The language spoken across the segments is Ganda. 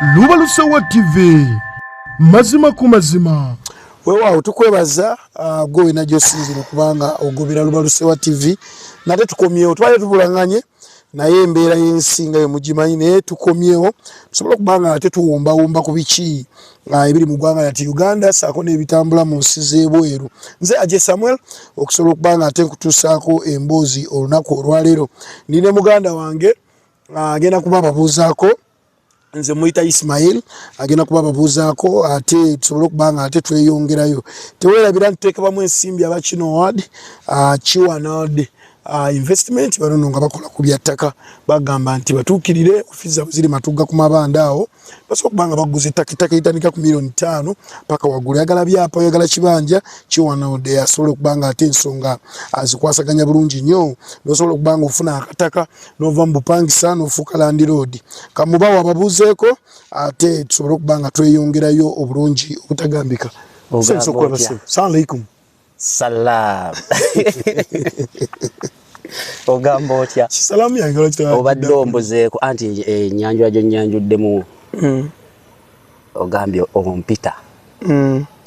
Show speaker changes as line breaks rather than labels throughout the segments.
Lubalusewa TV mazima ku mazima.
Wewa tukwebaza gwe na Josinzi okubanga ogobera Lubalusewa TV nate tukomyewo twale tubulanganye naye embeera y'ensinga yo mugimanyi naye tukomyewo tusobola okubanga ate tuwomba ku biki ebiri mu ggwanga yati Uganda saako n'ebitambula mu nsi z'ebweru. Nze Aje Samuel okusobola okubanga ate nkutuusaako emboozi olunaku olwaleero nine muganda wange agenda kuba ababuuzaako. Nze muyita Ismail agenda kuba ababuuzaako ate tusobole okubanga ate tweyongerayo. Teweerabira ntuteekamu ensimbi aba kino ward Chiwanad investment banono nga bakola ku byattaka bagamba nti batuukirire ofiisa ziri matugga ku mabanda awo basobola okubanga baguza ettaka etandika ku $5,000,000 paka waggulu. Yagala byapa yagala kibanja Chiwanad asobola okubanga ate ensonga azikwasaganya bulungi nnyo n'osobola okubanga ofuna akataka n'ova mu bupangisa n'ofuuka landlord. Kamubawo ababuuzeeko ate tusobole okubanga tweyongerayo obulungi obutagambika. Assalamu alaikum.
Salam. Ogamba otya?
Salamu yange lwakitaba.
Obadde ombuzeeko anti ennyanja gyo nnyanjuddemu. Ogambye ompita.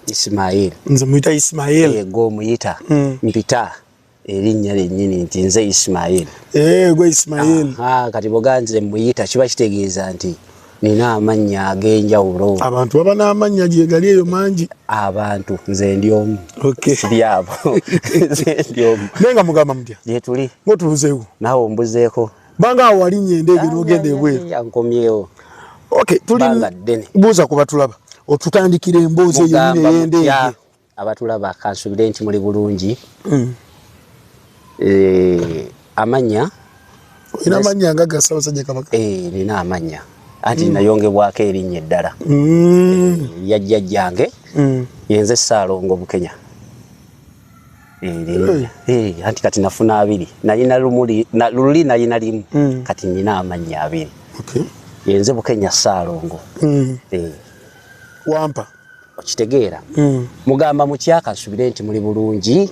Ismail.
Nze muyita Ismail.
Ego muyita. Mpita. Erinnya lyennyini nti nze Ismail.
Gwe Ismail.
Kati boganze muyita kiba kitegeeza nti nina amannya ag'enjawulo.
Abantu baba n'amannya gye gali eyo mangi.
Abantu nze ndi omu.
Okay.
Siri abo. Nze ndi omu.
Nenga mugamba mutya?
Gye tuli.
Ng'otubuzeewo.
Nawe ombuzeeko.
Banga awo walinnye endege n'ogenda ebweru.
Yankomyewo.
Okay, tuli buuza ku batulaba. Otutandikira emboozi eyo ey'endege.
Abatulaba kansubire nti muli bulungi. Amanya.
Olina amannya nga ga Ssaabasajja Kabaka?
Nina amanya. Anti nayongebwako erinnya eddala. Yajjajjange yenze Ssaalongo Bukenya. Anti kati nafuna 2. Nalina luli nalina limu. Kati nina amanya 2. Yenze Bukenya Ssaalongo.
Wampa.
Okitegeera. Mugamba mu kyaka nsubire nti muli bulungi.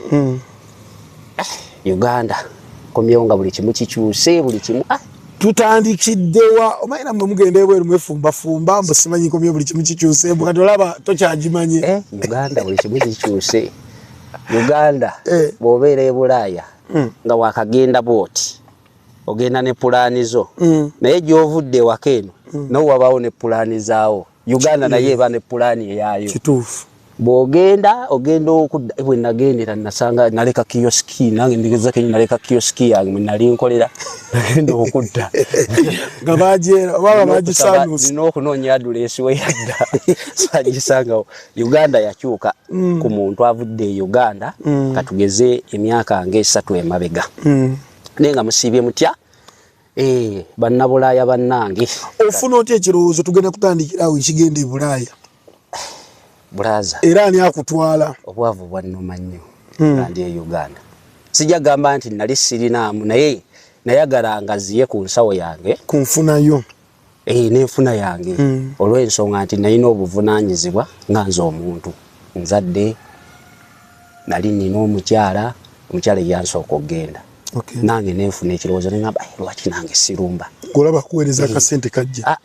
Uganda. Komyewo nga buli kimu kikyuse buli kimu.
Tutandikiddewa omayina mwe mugenda ebweru mwefumba mbu simanyi komye buli kimu kikyuse kati olaba tokyagimanye.
Uganda buli kimu kikyuse. Uganda bw'obeera e Bulaaya nga wakagenda booti ogenda ne pulaani zo naye gy'ovudde ewaka eno nawe wabaawo ne pulaani zaawo. Uganda naye eba ne pulaani eyaayo.
Kituufu.
Bw'ogenda okudda bwe nagendera nasanga naleka kiyoski nange ndigezako naleka kiyoski yange mwe nali nkolera nagenda okudda
nga bagyera baba bagisaanuusa
n'okunoonya aduleesi we yadda sagisanga. Uganda yakyuka ku muntu avudde e Uganda katugeze emyaka nga3 emabega naye nga musiibye mutya bannabulaaya bannange.
Ofuna otya ekirowoozo tugenda kutandikirawo ekigenda e Bulaaya?
Bulaza.
Era ani akutwala?
Obwavu bwannuma nnyo kandi e Uganda. Sijja gamba nti nali sirinaamu naye nayagala ngaziye ku nsawo yange.
Ku nfunayo?
N'enfuna yange. Olw'ensonga nti nalina obuvunaanyizibwa nga nze omuntu. Nzadde nali nina omukyala yansooka okgenda. Nange nenfuna ekirowoozo ne ngamba lwaki nange sirumba.
Golaba kuweereza akasente kajja.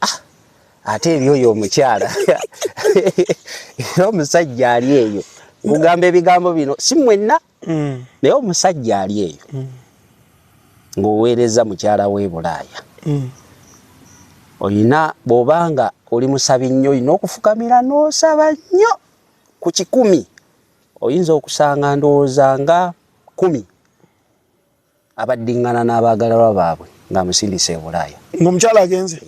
Ate ebyoyo omukyala era omusajja ali eyo kugamba ebigambo bino si mwenna naye omusajja ali eyo ng'oweereza mukyala w'e Bulaaya olina bw'obanga oli musabi nnyo olina okufukamira n'osaba nnyo ku 100 oyinza okusanga ndowooza nga 10 abaddiŋŋana n'abaagalwa baabwe ng'amusindisa e Bulaaya.
Ng'omukyala agenze?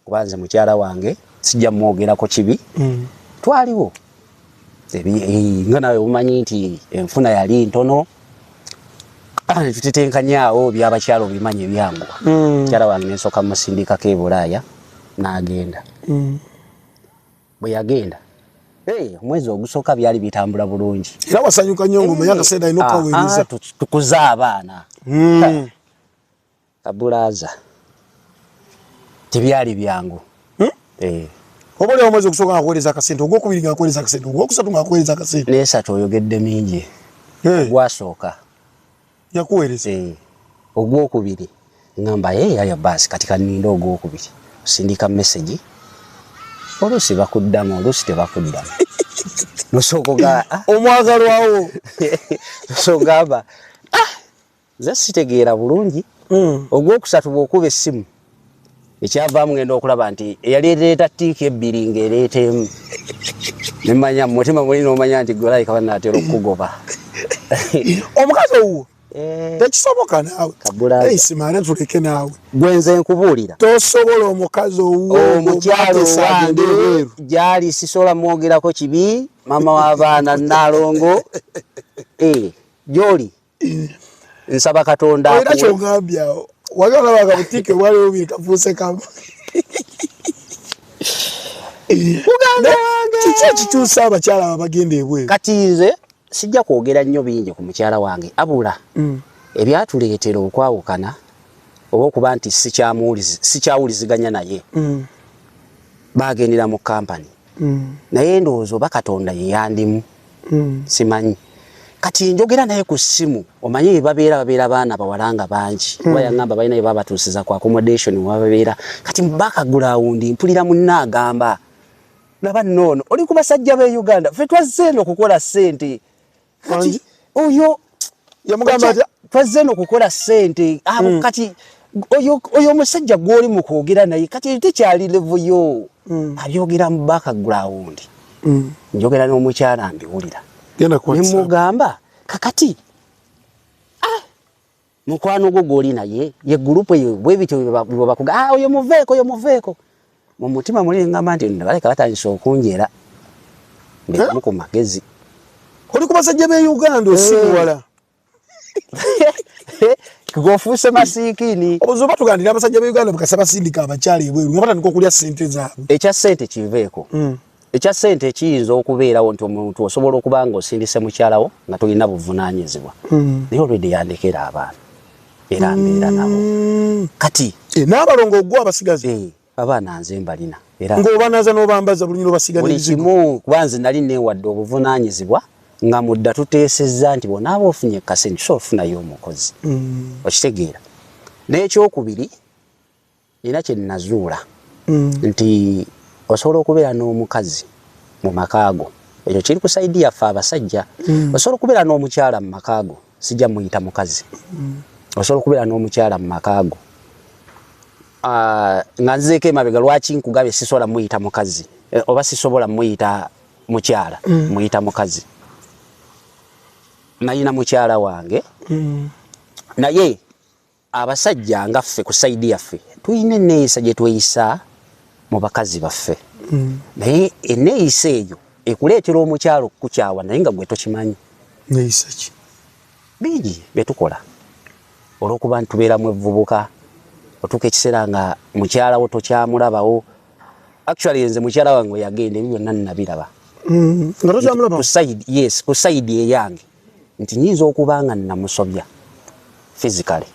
Kubanze mukyala wange sijja mwogerako kibi. Twaliwo nga nawe omanyi nti enfuna yali ntono tutitenkanyaawo by'abakyala obimanyi ebyanguwa. Mukyala wange nensooka musindikako e Bulaaya n'agenda. Bwe yagenda omwezi ogusooka byali bitambula bulungi.
Era wasanyuka nnyo ng'omanya akaseera alina okaweereza.
Tukuze abaana. Kabulaaza tebyali byangu.
Oba oli omwezi ogusooka nga kuweereza akasente, ogwokubiri nga kuweereza akasente, ogwokusatu nga kuweereza akasente.
N'esatu oyogedde mingi. Ogwasooka
yakuweereza.
Ogwokubiri ngamba yaya basi kati kaninda ogwokubiri. Sindika message oluusi bakuddamu oluusi tebakuddamu nosooka
omwagalwawo
sogamba nze sitegeera bulungi ogwokusatu bw'okuba essimu ekyavaamu ngenda okulaba nti eyaleeta ttiiki ebbiri ng'ereeta emu nemanya mu mutima muli n'omanya nti gwelayika banaatera okugoba
omukazi owuwo tekisoboka naawe simaane tuleke naawe
gwenze nkubuulira
tosobola omukazi owuwo
omukyalo wange gyali sisobola mwogerako kibi maama w'abaana Nalongo gyoli nsaba Katonda
era kyongambye awo wali olaba akabutiiki obwaliwo bubiri kafuuse kamu kiki ekikyusa abakyala abo bagenda ebweru
kati nze sijja kwogera nnyo bingi ku mukyala wange abula ebyatuleetera okwawukana oba okuba nti sikyawuliziganya naye bagendera mu kampani naye ndowooza oba Katonda ye yandimu simanyi kati njogera naye ku ssimu omanyi babeera baana bawalanga bangi kuba yaŋŋamba balina bye babatuusiza ku accommodation wababeera kati mu background mpulira munna agamba laba nnono oli ku basajja b'e Uganda ffe twazze eno okukola ssente kati oyo
yamugamba atya
twazze eno okukola ssente kati oyo omusajja gw'oli mu kwogera naye kati tekyali level yo abyogera mu background njogera n'omukyala mbiwulira nemugamba kakati mukwano gwo gw'oli naye ye gurupu eyo bwebityo bwebakuga oyo muveeko mu mutima muli ngamba nti baleka batandise okunjera mbemu ku magezi
oli ku basajja b'e Uganda osimuwala
gofuuse masiikini
obuzoba tugandira abasajja b'e Uganda bakasa basindika abakyala ebweru nga batandika okulya ssente zaabwe
ekya ssente kiveeko ekya ssente kiyinza okubeerawo nti omuntu osobola okuba nga osindise mukyalawo nga tolina buvunaanyizibwa naye olwedde yandekera abaana era mbeera nabo kati
n'abalongo ogwo abasigazi
abaana nze mbalina
ng'obanaza n'obambaza buli n'obasiga
buli kimu kuba nze nali neewadde obuvunaanyizibwa nga mudda tuteesezza nti bonaaba ofunye ekasente tusobola okufunayo omukozi okitegeera n'ekyokubiri nina kye nnazuula nti osobola okubeera n'omukazi mu makaago ekyo kiri ku saidi yaffe abasajja osobola okubeera n'omukyala mu makaago sijja muyita mukazi osobola okubeera n'omukyala mu makaago nga nzizeeko emabega lwaki nkugabye sisobola muyita mukazi oba sisobola muyita mukyala muyita mukazi nalina mukyala wange naye abasajja nga ffe ku saidi yaffe tulina enneeyisa gye tweyisa mu bakazi baffe naye enneeyisa eyo ekuleetera omukyalo okukukyawa naye nga gwe tokimanyi
neeyisa ki
bingi byetukola olw'okuba nti tubeeramu evvubuka otuuka ekiseera nga mukyala wo tokyamulabawo actually nze mukyala wange we yagenda ebyo byonna nnabiraba
nga tokyamulaba
ku saidi eyange nti nyinza okuba nga nnamusobya physically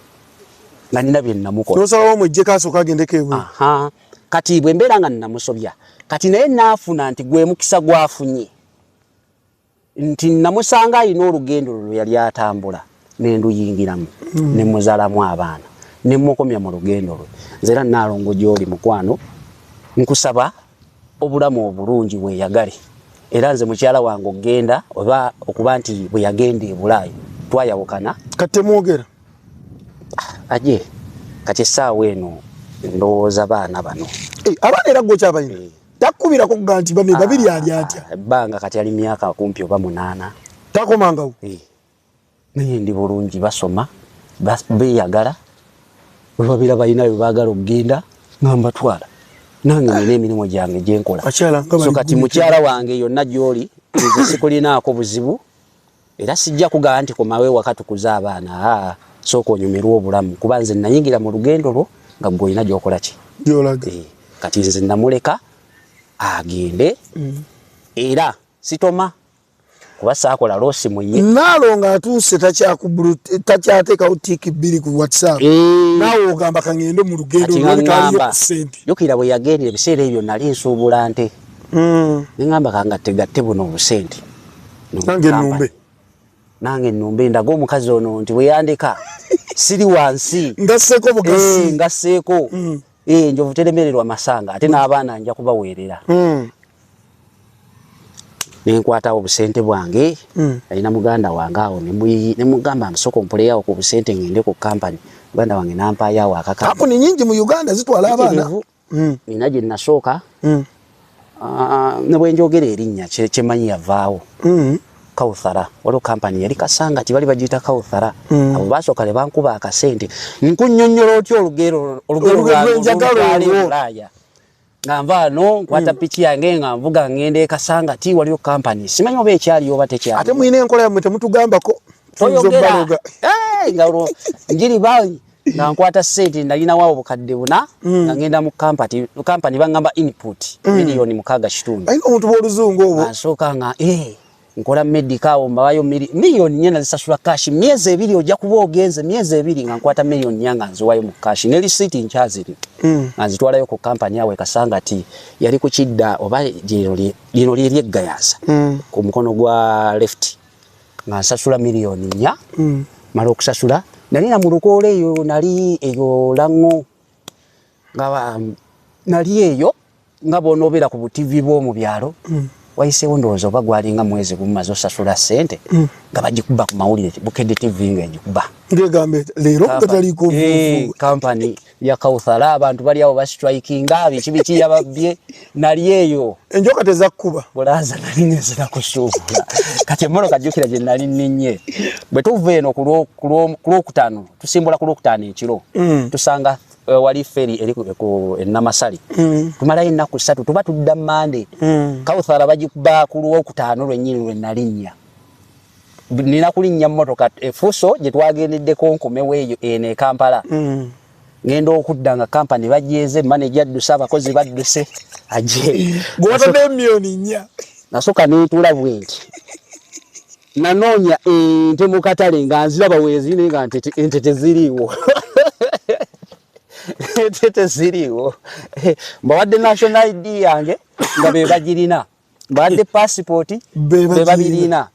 nga nina bye nnamukola
nosalawo mwejjeko asooka agendeko ebwe
kati bwe mbeera nga nnamusobya kati naye naafuna nti gwe mukisa gwafunye nti namusanga alina olugendo lwe yali atambula nenduyingiramu nemuzaalamu abaana nemukomya mu lugendo lwe nze era Nalongo gy'oli mukwano nkusaba obulamu obulungi weeyagale era nze mukyala wange ogenda oba okuba nti bwe yagenda e Bulaaya twayawukana
kati temwogera
aje kati essaawa eno ndowooza baana bano
abaana era gwokyabayina takubirako kuga nti babiri ali atya
ebbanga kati ali myaka kumpi oba 8
takomangawo
naye ndi bulungi basoma beeyagala bwe babeera balina bye baagala okugenda nga mbatwala nange nina emirimu gyange gyenkola so kati mukyala wange yonna gy'oli nze sikulinaako buzibu era sijja kugamba nti komawe waka tukuze abaana sooka onyumirwa obulamu kuba nze nayingira mu lugendo lwo nga gwe olina gy'okola ki
gy'olaga
kati nze namuleka agende era sitoma kuba saakola loosi mu ye
Nalongo atuuse takyateekawo tiiki 2 ku WhatsApp naawe ogamba kangende mu lugendo lwekaliyo ku ssente
jukira bwe yagendera ebiseera ebyo nali nsuubula nte neŋŋamba kangattegatte buno obusente nange ennumbe ndaga omukazi ono nti bwe yandeka siri wansi
ngasseeko bugazi
ngasseeko Enjovu teremererwa masanga ate n'abaana nja kubaweerera. Nenkwatawo obusente bwange alina muganda wange awo ne mugamba amusoko mpoleyawo ku busente ngende ku kampani. Muganda wange nampaayawo akaka.
Kampuni nyingi mu Uganda zitwala abaana.
Nina gye nasooka. Ne bwe njogera erinnya kyemanyi yavaawo. Kauthara waliwo kampani yali Kasanga tibali bagiyita Kauthara. Abo basooka ne bankuba akasente. Nkunnyonnyola otyo olugero lwange. Ngamba no nkwata pichi yange nga mvuga ngende Kasanga ti waliwo kampani. Simanyi oba ekyali oba tekyali.
Ate mwine enkola yammwe temutugambako.
Oyogera. Ngalo njiri bayi nga nkwata sente nalina wawo bukadde buna nga ngenda mu kampani bangamba input milioni mukaga kitundu.
Ayina omuntu b'oluzungu obwo.
Asooka nga nkola medical mbawayo milioni nyena zisasula cash myezi ebiri ojja kuba ogenze myezi ebiri nga nkwata milioni nyanga nziwayo mu cash ne receipt nkyaziri nzitwalayo ku kampani yawe Kasanga ti yali ku kidda oba lino lyeri eggayaza ku mukono gwa left nga nsasula milioni nya mala okusasula nali na mu lukoola eyo nali eyo lango nga nali eyo nga bonobeera ku TV bw'omu byalo wayiseewo ndowooza oba gwalinga mwezi gumaze osasula ssente nga bagikuba ku mawulire Bukedde TV ng'egikuba.
Ngegambe leero kataliiko
kampani ya Kauthara abantu bali awo bastrikinga biki yababbye nali eyo.
Enjoka tezakkuba.
Bulaza nali nezira kusuubula. Kati emmotoka jjukira gye nali nninye. Bwe tuva eno ku Lwokutaano tusimbula ku Lwokutaano ekiro tusanga wali feri eri ku Namasali. Tumalayo ennaku 3 tuba tudda Mande. Kauthara bagikuba ku Lwokutaano lwennyini lwe nalinnya. Nina kulinnya mmotoka efuso gye twagendeddeko nkomewo eyo eno e Kampala. Ngenda okudda nga kampani bajeeze manager addusa abakozi badduse aje.
Gwatadde milioni nnya.
Nasooka neetula bwenti. Nanoonya ente mu katale nga nziraba weezine nga ente teziriiwo. Ente teziriiwo. Mbawadde national ID yange nga be bagirina. Mbawadde passport be babirina.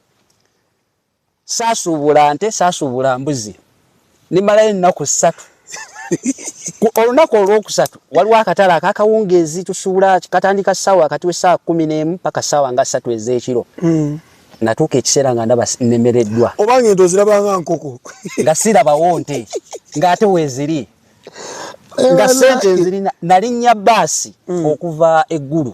Saasuubula nte saasuubula mbuzi. Nimalayo ennaku 3. Olunaku olwokusatu waliwo akatale akakawungeezi tusuula katandika ssaawa akati w'essaawa 11 paka ssaawa nga 3 ez'ekiro. Natuuka ekiseera nga ndaba nemereddwa.
Obange ento zirabanga nkoko.
Nga sirabawo nte ng'ate weeziri. Nga ssente zirina nalinnya baasi okuva eggulu.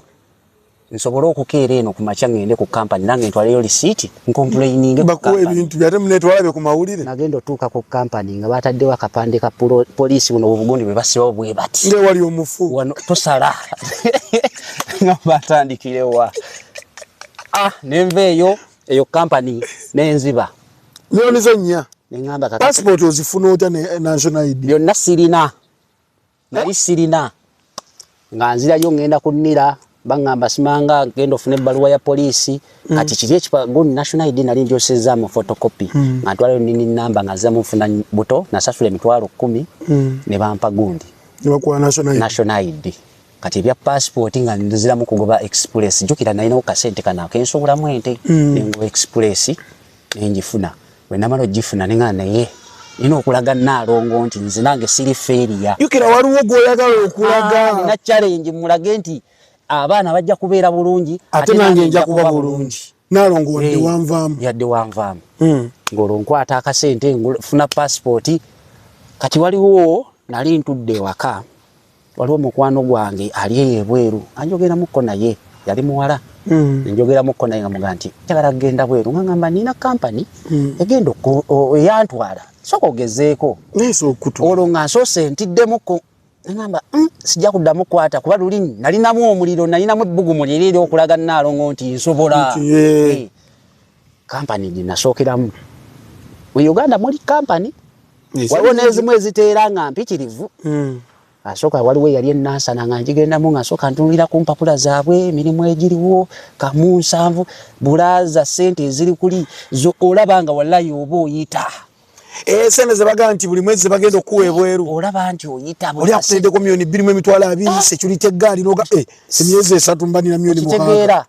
Nsobola okukeera eno ku makya ngende ku kampani nange ntwaleyo receipt nkomplaininge
bakuwa ebintu byate munetwalabe ku mawulire.
Nagenda otuuka ku kampani nga bataddewo akapande ka poliisi buno obugundi bwe basibawo bwe bati.
Nge wali omufu.
Wano tosala. Nga batandikirewa. Nenveeyo eyo kampani nenziba.
Milioni nnya.
Nengamba kaka.
Passport ozifuna otya ne national ID.
Byonna sirina. Nali sirina. Nga nzirayo ngenda kunnira. Bangamba simanga ngendo ofune ebbaluwa ya poliisi kati kiri ekipagundi national ID nali ngyosezza mu photocopy nga ntwalayo nini namba nga nziramu nfuna buto nasasula emitwalo 10 ne bampa gundi
ne bakuwa national
ID kati ebya passport nga nziramu kugoba express jjukira nalinawo kasente kana kensobolamu ente nengoba express nenjifuna bwe namala ogifuna nenga naye nina okulaga Naalongo nti nze nange siri feeriya
jjukira waliwo gw'oyagala okulaga
na challenge mulage nti abaana bajja kubeera bulungi
ate nange nja kuba bulungi. Naalongo wadde wanvaamu.
Yadde wanvaamu. Ng'olwo nkwata akasente ngufuna passport kati waliwo nali ntudde waka waliwo mukwano gwange ali eyo ebweru anjogeramukko naye yali muwala njogeramuko naye nga muga nti njagala kugenda bweru ngamba nina kampani egenda eyantwala sooka ogezeeko olwo nga nsoose ntiddemuko ngamba sijja kuddamu kwata kuba luli nalinamu omuliro nalinamu ebbugumu lyeri okulaga Naalongo nti nsobola kampani gyenasookeramu mu Uganda muli kampani waliwo n'ezimu eziteera nga mpitirivu asooka waliwo yali enansana nga njigendamu nga nsooka ntunulira ku mpapula zaabwe emirimu egiriwo kamu 7 bulaaza ssente eziri kuli zo olaba nga wallahi oba oyita
sente zebaga nti buli mwezi bagenda okuwa ebweru
olaba nti oyita
oli akuteddeko milioni 2.2 security eggaali noga emyezi 3 mbanira milioni 7
kitegeera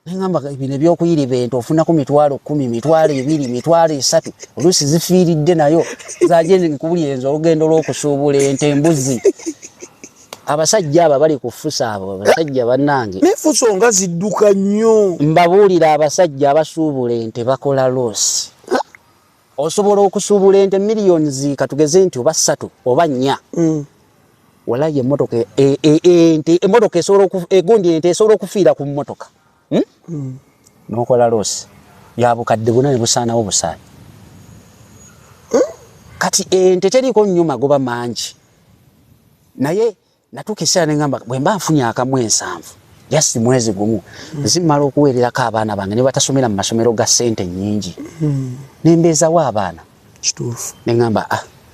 ngamba bino ebyokuyiriba ente ofunako mitwalo 10 2 mitwalo 3 oluusi zifiiridde nayo zaje nkubulyenza olugendo lw'okusuubula ente embuzi abasajja aba bali kufusa abo abasajja bannange
nefuso nga zidduka nnyo
mbabuulira abasajja abasuubula ente bakola losi osobola okusuubula ente millions katugeze nti oba 3 oba 4 walaye emmotoka emmotoka esobola egundi ente esobola okufiira ku mmotoka n'okola losi yabukadde buna ne busaanawo busaani kati ente teriko nnyo magoba mangi naye natuuka ekiseera ne ngamba bwe mba nfunye akamu 7 just mwezi gumu zimala okuweererako abaana bange ne batasomera mu masomero ga ssente nnyingi nembeezawo abaana
kituufu
ne ngamba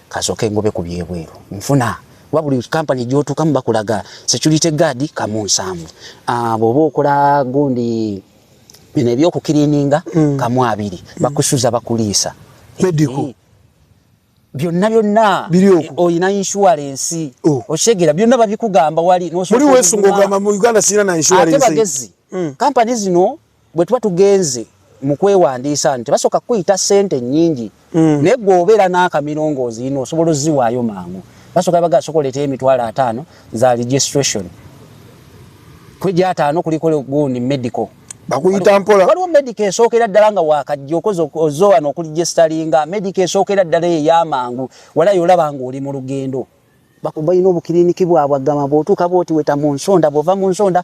kasooke ngobe ku byebweru nfuna kuba buli kampani gy'otuukamu bakulaga security guard kamu 7 bw'oba okola gundi bino ebyokukiriininga kamu 2 bakusuza bakuliisa
medical
byonna oyina insurance oshegera byonna babikugamba wali
muri wesungo gamba mu Uganda sina na insurance
ate bagezi company zino bwe tuba tugenze mu kwewandiisa nti basoka kuyita sente nnyingi naye gw'obeera n'akamirongozi ino osobola oziwaayo mangu basoka bagasokoleta $5,000 za registration kwijja 5 kuliko gundi medical
bakuyita mpola
waliwo medical esookera ddala nga wakajja okoze ozowa n'okuligestalinga medical esookera ddala ey'amangu walayo olaba ng'oli mu lugendo balina obukiriniki bwabwe agamba bw'otuuka bw'oti weta mu nsonda bw'ova mu nsonda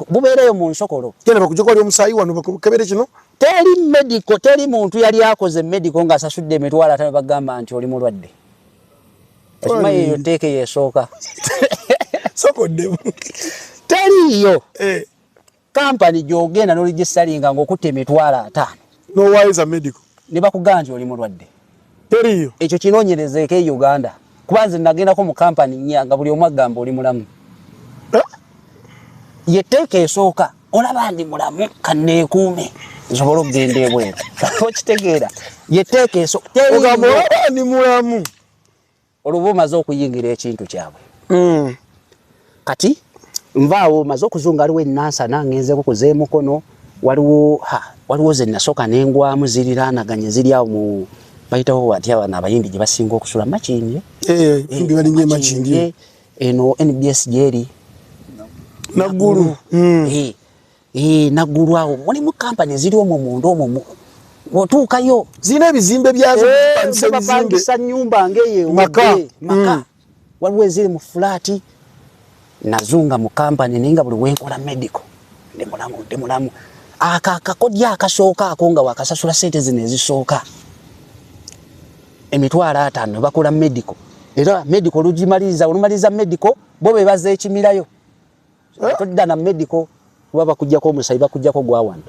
bubeereyo mu nsokolo
genda bakujja kwali omusaayi wano bakukebere kino
teri medical teri muntu yali akoze medical ng'asasudde $5,000 bagamba nti oli mulwadde ekimanyi eyo teeka yeesooka
sokoddemu
teriiyo kampani gy'ogenda n'oligestalinga ng'okutte $5,000
n'owaayiza medical
ne bakugamba nti oli mulwadde
teriiyo
ekyo kinoonyerezeeko e Uganda kuba nze nagendako mu kampani nnya nga buli omu agamba oli mulamu yetteeka esooka olaba ndi mulamu kanneekuume nsobola okugenda ebweru okitegeera yetteeka esooka
ogamba olaba ndi mulamu
olwoba omaze okuyingira ekintu kyabwe kati nvaawo maze okuzunga aliwo ennansana ngenzeko kuzeemukono waliwo ze nasooka n'engwamu ziriraanaganye ziri awo mu bayitawo bati abana abayimbi gye basinga okusula makindye
imbi balinye makindye
eno NBS gyeri
naggulu
naggulu awo mulimu kampani ziri omwo munda omwo otuukayo
zirina ebizimbe byazo
bapangisa nnyumba ng'eyo maka waliwo eziri mu fulaati nazunga mu kampani naye nga buli wenkola medical ndi mulamu akakodya akasooka ako nga wakasasula sente zino ezisooka $5,000 bakola medical era medical olumaliza medical bo bebaza ekimirayo todda na medical kuba bakujjako omusayi bakujjako gwawana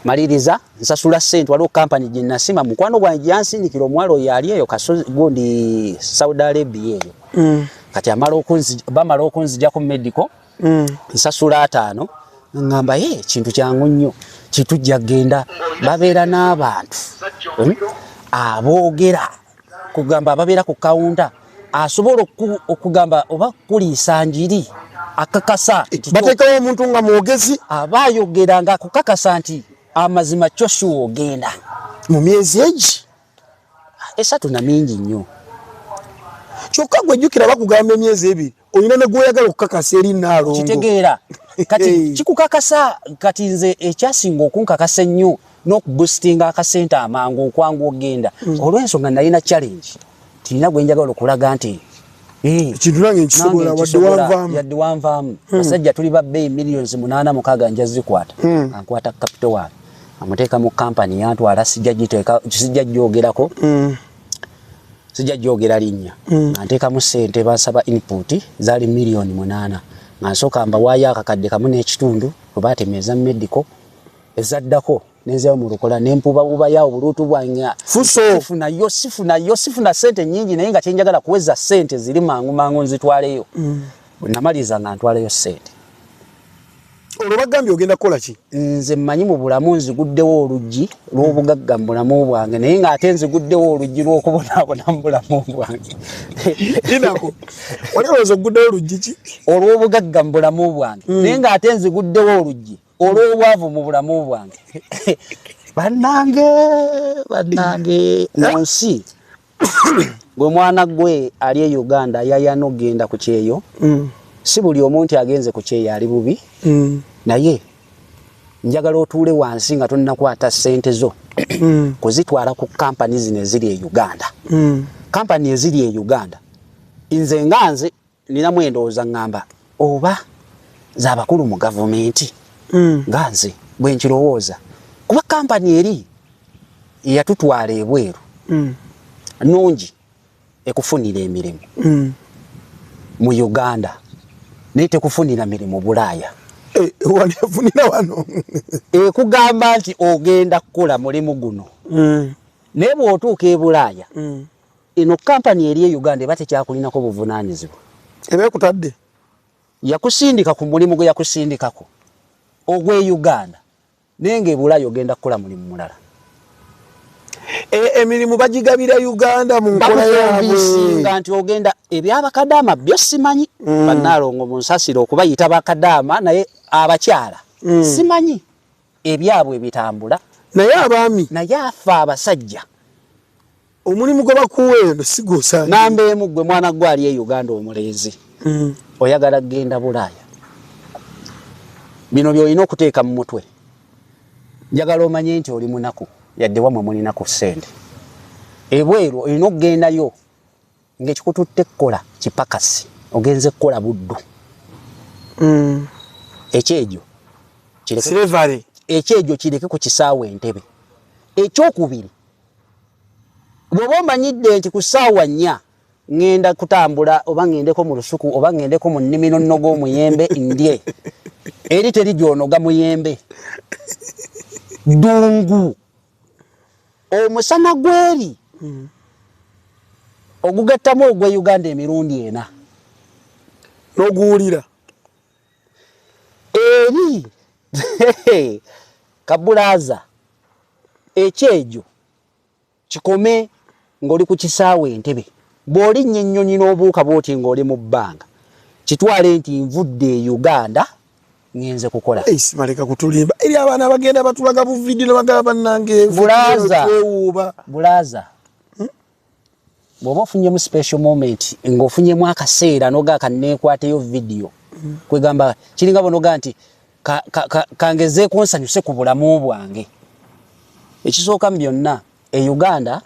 maliriza nsasula sente waliwo kampani gye nasima mukwano gwange gyansindikira omwalo oyo ali eyo gundi Saudi Arabia eyo kati bamala okunzija ku medical nsasula 5 ngamba kintu kyangu nnyo kitujja genda babeera n'abantu aboogera kugamba ababeera ku kawunta asobola okugamba oba kuliisa njiri akakasa
bateekawo omuntu nga mwogezi
abayogera nga akukakasa nti amazima kyoshuwa ogenda
mu myezi egi
3 na mingi nnyo
kyokka gwejjukira bakugamba emyezi 2 olina ne gw'oyagala okukakasa eri naalongo
kitegeera kati kikukakasa kati nze ekyasinga okunkakasa ennyo n'okuboostinga akasente amangu okwangu ogenda olw'ensonga nalina challenge tirina gwe njagala okulaga nti
ekintu nange nkisobola
yadde wanvaamu basajja tuli ba bbeeyi millions 8 nja zikwata ankwata capital wange amuteeka mu kampani yantwala sijja gyogerako sijja gyogera linnya anteekamu ssente bansaba input zaali $8,000,000 nga nsooka mbawaayo akakadde kamu n'ekitundu oba atemeeza medical ezaddako nenzeewo mu lukola nempubabubayo obuluutu bwange sifuna ssente nnyingi naye nga kyenjagala kuweza ssente ziri mangu nzitwaleyo bwe namaliza nga ntwaleyo ssente
olwo bagambye ogenda kukola ki
nze mmanyi mu bulamu nziguddewo oluggi lw'obugagga mu bulamu bwange naye ng'ate nziguddewo oluggi lw'okubonaabona mu bulamu bwange
inako walowooza oguddewo oluggi ki
olw'obugagga mu bulamu bwange naye ng'ate nziguddewo oluggi olw'obwavu mu bulamu bwange bannange mu nsi gwe mwana gwe ali e Uganda yayano genda ku kyeyo si buli omuntu agenze ku kyeyo ali bubi naye njagala otuule wansi nga tonnakwata ssente zo kuzitwala ku kampani zino eziri e Uganda kampani eziri e Uganda nze nganze ninamu endowooza ngamba oba z'abakulu mu gavumenti nganze bwe nkirowooza kuba kampani eri yatutwala ebweru nungi ekufunira emirimu mu Uganda naye tekufunira mirimu Bulaaya
wanefunira wano
ekugamba nti ogenda kukola mulimu guno naye bw'otuuka e Bulaaya ino kampani eri e Uganda eba tekyakulinako buvunaanyizibwa
eba ekutadde
yakusindika ku mulimu gwe yakusindikako ogw'e Uganda naye nga e Bulaaya ogenda kukola mulimu mulala
emirimu bagigabira Uganda mu nkola
yaabwe nti ogenda ebyabakadaama byo simanyi bannaalongo mu nsasiro okubayita bakadaama naye abakyala simanyi ebyabwe bitambula
naye abaami
naye afe abasajja
omulimu gwe bakuweeno si gw'osaanye
namba emu gwe mwana gwe ali e Uganda omuleezi oyagala kgenda Bulaaya bino by'olina okuteeka mu mutwe njagala omanye nti oli munaku yadde wamwe mulinaku ssente ebweru olina okugendayo ng'ekikututte kukola kipakasi ogenze kukola buddu ekyejo kireke ku kisaawa Entebbe ekyokubiri bw'oba omanyidde nti ku ssaawa 4 ngenda kutambula oba ngendeko mu lusuku oba ngendeko mu nnimiro nnoga omuyembe ndye eri teri gyonoga muyembe ddungu omusana gweri ogugattamu ogw'e Uganda emirundi 4
n'oguwulira
eri kabulaaza ekyejo kikome ng'oli ku kisaawa Entebbe bw'olinnya ennyonyi n'obuuka bw'oti ng'oli mu bbanga kitwale nti nvudde e Uganda ngenze kukola
simaleka kutulimba eri abaana abagenda batulaga bu video nabagaba bannange
bulaaza bw'oba ofunyemu special moment ng'ofunyemu akaseera noga kanneekwateyo video kwegamba kiringa bonoga nti kangezeeko nsanyuse ku bulamu bwange ekisooka mu byonna e Uganda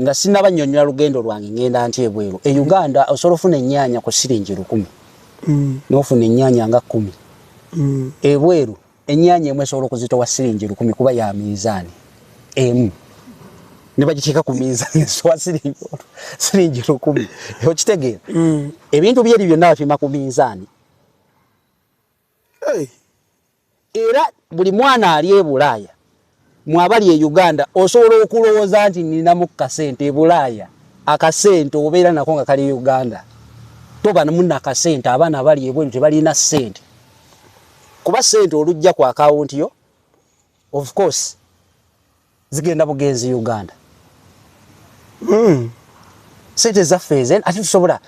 nga sinabanyonnyola lugendo lwange ngenda nti ebweru e Uganda osobola ofuna ennyaanya ku siringi 100 n'ofuna ennyaanya nga 10 ebweru ennyaanya emu esobola okuzitowa siringi 10 kuba ya miizaani emu ne bagiteeka ku miizaani esowa siringi 10 okitegeera ebintu byeri byonna bapima ku miizaani era buli mwana ali e Bulaaya mwabali e Uganda osobola okulowooza nti ninamu kasente e Bulaaya akasente obeera nako nga kali Uganda toba namuna akasente abaana abali ebweru tebalina ssente kuba ssente olujja ku akawunti yo of course zigenda bugenzi Uganda sente zaffe ate tusobola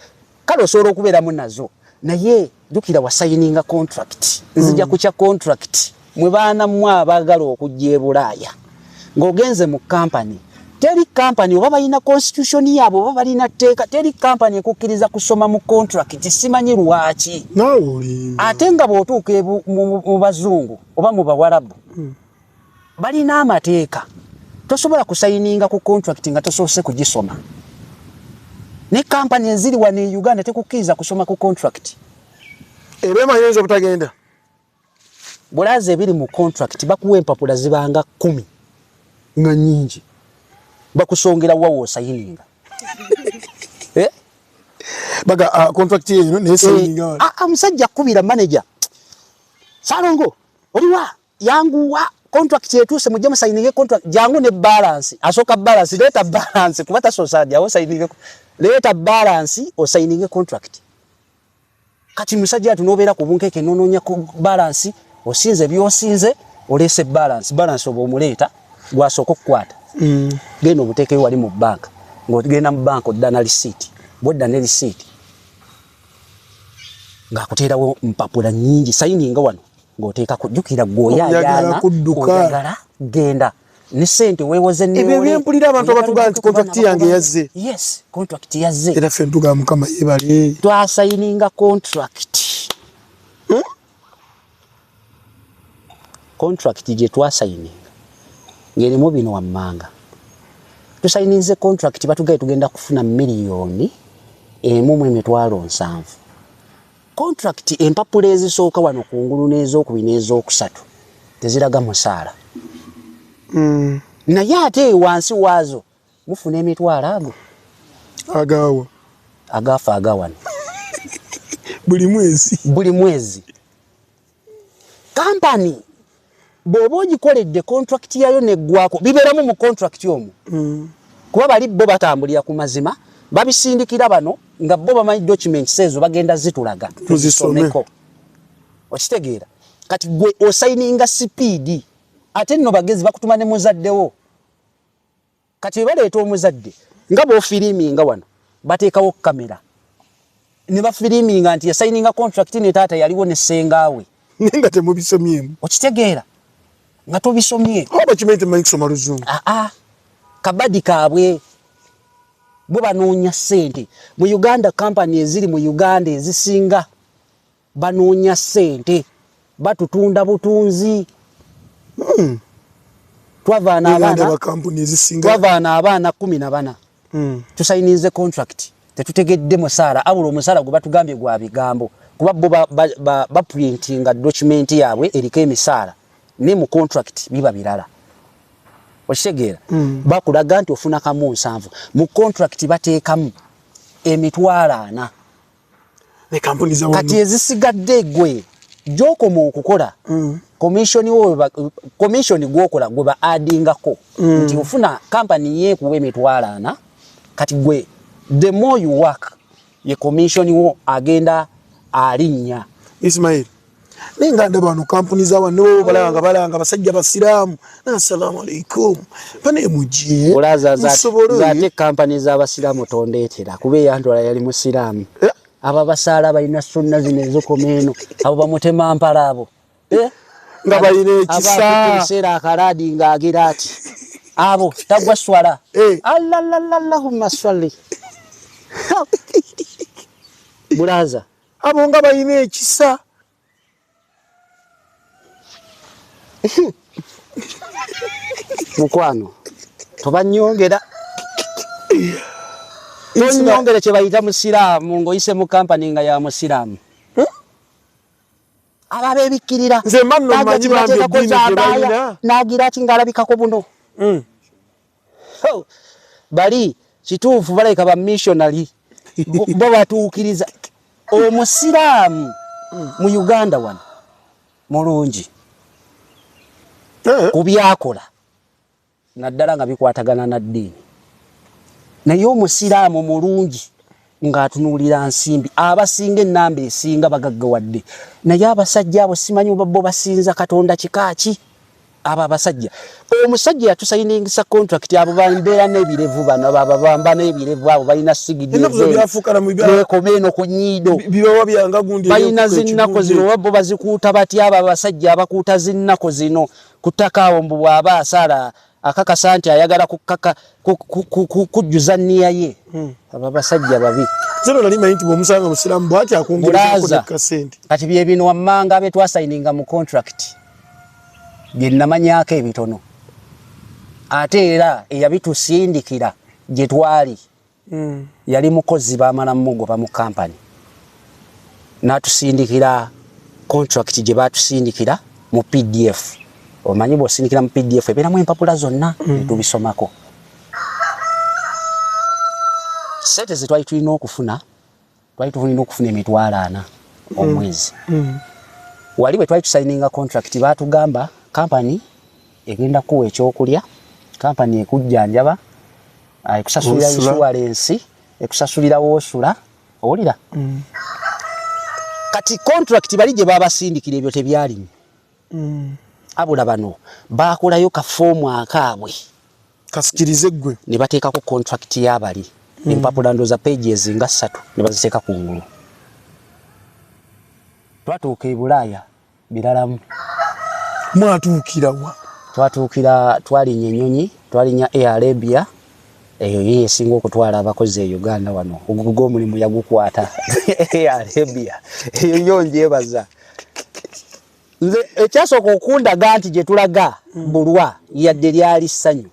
kale osobola okubeeramu nazo naye jjukira wasayininga contract nzija kukya contract mwe baana mmwe abaagala okujja e Bulaaya ng'ogenze mu kampani teri kampani oba balina constitution yaabwe oba balina tteeka teri kampani ekukkiriza kusoma mu contract simanyi lwaki ate nga bw'otuuka mu bazungu oba mu bawarabu balina amateeka tosobola kusayininga ku contract nga tosoose kugisoma ne kampani eziri wano e Uganda tekukkiriza kusoma ku contract
ebyemanyiriza obutagenda
Bulaaza ebiri mu contract bakuwa empapula zibanga 10 nga nnyingi bakusongera wawo osayininga
baga contract yeno nesayininga
musajja kubira manager Salongo oliwa yanguwa contract yetuuse mujja musayininge contract jangu ne balance asoka balance leta balance kubata sosaja osayininge leta balance osayininge contract kati musajja atunobeera ku bunkeke nononya ku balance osinze byosinze olese balance obo omuleta gwasoko kukwata genda obuteekeyo wali mu banka ng'ogenda mu banka odda na receipt bwodda ne receipt ng'akuteerawo mpapula nnyingi sayininga wano ng'oteeka kujjukira gw'oyaayaana oyagala genda ne sente weewoze ne
ebyo byempulira abantu abatugaa nti contract yange yazze.
Yes, contract yazze.
Era ffe ntugaa Mukama yeebale.
Twasayininga contract. Contract gye twasayininga ng'erimu bino wammanga. Tusayininze contract batugaye tugenda kufuna miliyoni 1.7. Contract empapula ezisooka wano kungulu n'ez'okubiri n'ez'okusatu teziraga musaala. Naye ate wansi waazo mufuna emitwalo ago
agaawa
agaafa agawana
buli mwezi.
Kampani bw'oba ogikoledde contract yayo neggwako bibeeramu mu contract omwo. Kuba bali bo batambulira ku mazima babisindikira bano nga bo bamanyi documents ezo bagenda zitulaga tuzisomeko. Okitegeera kati gwe osayininga speed ate nno bagezi bakutuma ne muzaddewo. Kati baleeta omuzadde nga bw'ofiriminga wano bateekawo kamera ne bafiriminga nti yasayininga contract ne taata yaliwo ne ssengaawe
nga temubisomyemu.
Okitegeera nga tobisomye.
Oba kimanyi temanyi kusoma Luzungu.
Kabadi kaabwe bo banoonya ssente. Mu Uganda company eziri mu Uganda ezisinga banoonya ssente batutunda butunzi. Twavaana abaana 14. Tusayinize contract tetutegedde musaala abula omusaala gwe batugambye gwa bigambo kuba bo baprintinga document yaabwe eriko emisaala ne mu contract biba birala. Okitegeera bakulaga nti ofuna kamu 7 mu contract bateekamu emitwalo 4.
Ne kampuni za wano
kati ezisigadde gwe gy'okoma okukola commission gwokola gwe ba addingako nti ofuna company yeekuwa emitwalo 4 kati gwe the more you work ye commission wo agenda alinnya.
Ismail ninga ndaba no kampuni za wano balanga basajja basiraamu assalamu alaikum pane mujje
olaza zate company za basiraamu tondeetera kube yandola yali musiraamu aba basaala balina sunna zino ezokomeno abo bamutema mpala abo
nga balina ekisa
sera akaradi nga agira ati abo tagwa swala allahumma salli bulaza
abo nga balina ekisa
mukwano tobanyongera tonyongere kye bayita musiraamu ng'oyise mu kampani nga ya musiraamu ababeebikkirira
nze manno manyi bambi eddiini gye balina
n'agira ati ng'alabikako buno bali kituufu balabika ba missionary bo batuukiriza omusiraamu mu Uganda wano mulungi ku byakola naddala nga bikwatagana na ddiini naye omusiraamu mulungi ng'atunuulira nsimbi abasinga ennamba esinga bagaggawadde naye abasajja abo simanyi bo basinza Katonda kikaaki abo abasajja omusajja yatusayiningisa contract abo bambeera n'ebirevu bano bamba n'ebirevu abo balina sigidi ekomeno ku nnyiido balina zinnako zino wabbo bazikuuta batya abo abasajja abakuuta zinnako zino ku ttaka awo mbu bw'aba asaala akakasa nti ayagala kujjuza nniya ye abo abasajja babi
zero nali manyi nti bw'omusanga musiraamu bw'ati akwongerezako n'akasente
kati bye bino wammanga be twasayininga mu contract bye nnamanyako ebitono ate era eyabitusindikira gye twali yali mukozi baamala mugoba mu kampani n'atusindikira contract gye baatusindikira mu PDF. Omanyi bw'osindikira mu PDF ebeeramu empapula zonna tubisomako. Sente ze twali tulina okufuna emitwalo 4 omwezi. Wali bwe twali tusayininga contract baatugamba kampani egenda kuwa ekyokulya, kampani ekujjanjaba, ekusasulira insurance, ekusasulira wosula, owulira? Kati contract bali gye babasindikira ebyo tebyalimu. Abula bano baakolayo kafoomu akaabwe
kasikirize gwe
ne bateekako contract y'abali empapula ndoza pages nga 3 ne baziteeka ku ngulu. Twatuuka e Bulaaya biralamu
mwatuukira wa
twatuukira twalinya ennyonyi twalinya Air Arabia eyo ye esinga okutwala abakozi e Uganda wano ogwo omulimu yagukwata Air Arabia eyo yo njebaza nze ekyasooka okundaga nti gye tulaga bulwa yadde lyali ssanyu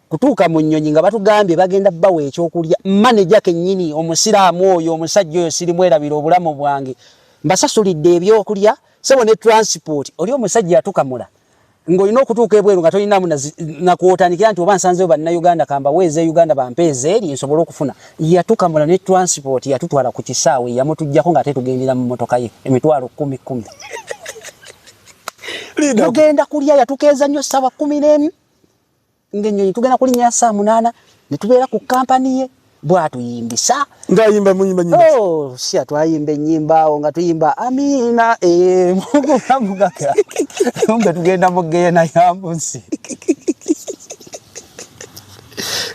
kutuuka mu nnyonyi nga batugambye bagenda bawa ekyokulya manager kennyini omusiraamu oyo omusajja oyo sirimwerabira obulamu bwange mbasasulidde ebyokulya sebo ne transport oli omusajja yatukamula ng'olina okutuuka ebweru nga tolinamu nakwotandikira nti oba nsanzeyo bannayuganda kamba weeza Uganda bampeeza eri nsobole okufuna yatukamula ne transport yatutwala ku kisaawe yamutujjako nga tetugendera mu motoka ye emitwalo 10 tugenda kulya yatukeeza nnyo ssaawa 11 ng'ennyonyi tugenda kulinnya saa 8 ne tubeera ku kampani ye bwatuyimbisa
ngayimba munyimba nyimba
sia twayimba ennyimba awo nga tuyimba amina mugaka mbe tugenda mu geena ya mbuzi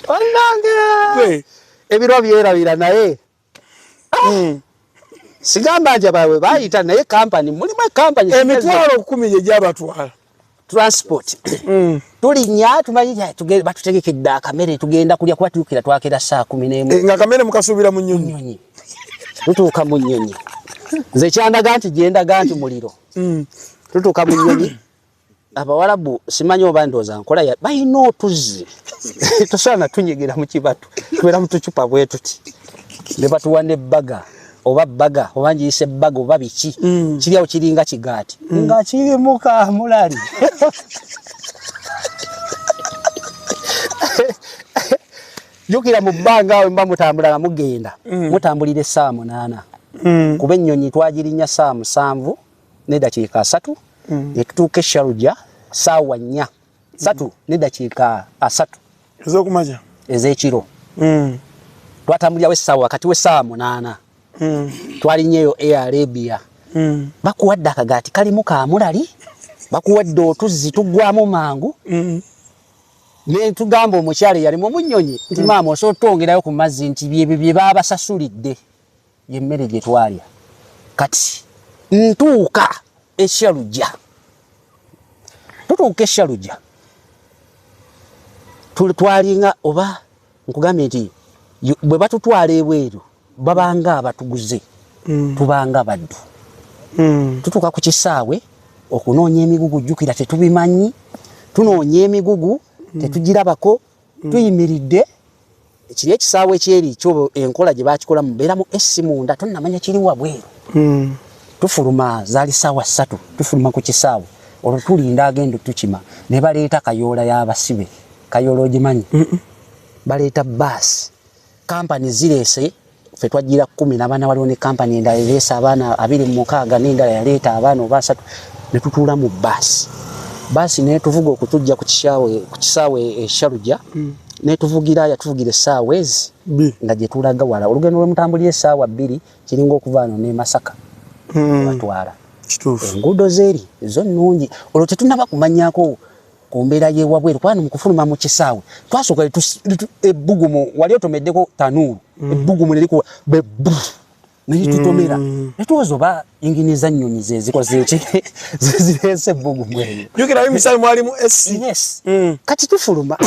wanange ebiro byerabira naye sigamba nti abawe bayita naye kampani mulimu kampani
emitwalo 10 gye gyabatwala
transport tulinya tumanyi batutegekedde akamere tugenda kulya kuba tuukira twakera saa 11
nga kamere mukasuubira mu nnyonyi
tutuuka mu nnyonyi nze kyandaga nti gyendaga nti muliro tutuuka mu nnyonyi abawalabu simanyi oba ndooza nkola balina otuzzi tosaana tunyigira mu kibatu tubeera mu tucupa bwe tuti ne batuwa ne baga oba njiyise baga oba biki kiryawo kiringa kigaati nga kirimu kamulali jukira mu bbanga awo mba mutambula nga mugenda mutambulire saa 8 kuba ennyonyi twagirinya saa 7 n'eddakiika 3 ne tutuuka Sharujah saawa 4 3 n'eddakiika 3
ez'okumakya
ez'ekiro twatambulirawo essaawa wakati w'essaawa 8 twalinyeyo Air Arabia bakuwadde akagaati kalimu kamulali bakuwadde otuzzi tuggwamu mangu ne tugamba omukyala yalimu omunyonyi nti maama osobola otwongerayo ku mazzi nti bye baabasasulidde yemmere gye twalya kati ntuuka Sharujah tutuuka Sharujah twalinga oba nkugambye nti bwe batutwala ebweru babanga abatuguze tubanga baddu tutuuka ku kisaawe okunoonya emigugu jjukira tetubimanyi tunoonya emigugu tetugirabako tuyimiridde kiri ekisaawe ekyeri kyo enkola gye baakikola mubeeramu essi munda tonnamanya kiri wabweru tufuluma zaali ssaawa 3 tufuluma ku kisaawe olwo tulinda agenda tukima ne baleeta kayoola y'abasibe kayoola ogimanyi baleeta baasi kampani zireese ffe twagira 14 waliwo ne kampani endala ereese abaana 26 n'endala yaleeta abaana oba 3 ne tutuula mu baasi netuvuga okutujja ku kisaawe Sharujah netuvugira yatuvugira essaawa ezi nga gye tulaga wala olugendo lwemutambulira essaawa 2 kiringa okuva ano ne Masaka batwala enguudo zeeri zo nnungi olwo tetunaba kumanyako ku mbeera y'ewabweru kubanga mu kufuluma mu kisaawe twasooka ebbugumu wali otomeddeko tanuulu ebbugumu nerikuwa netutomera netuwoza oba inginiza nnyonyi zezikoze eki zezireese ebbugumu eyo
jukira emisale mwalimu
yes kati tufuluma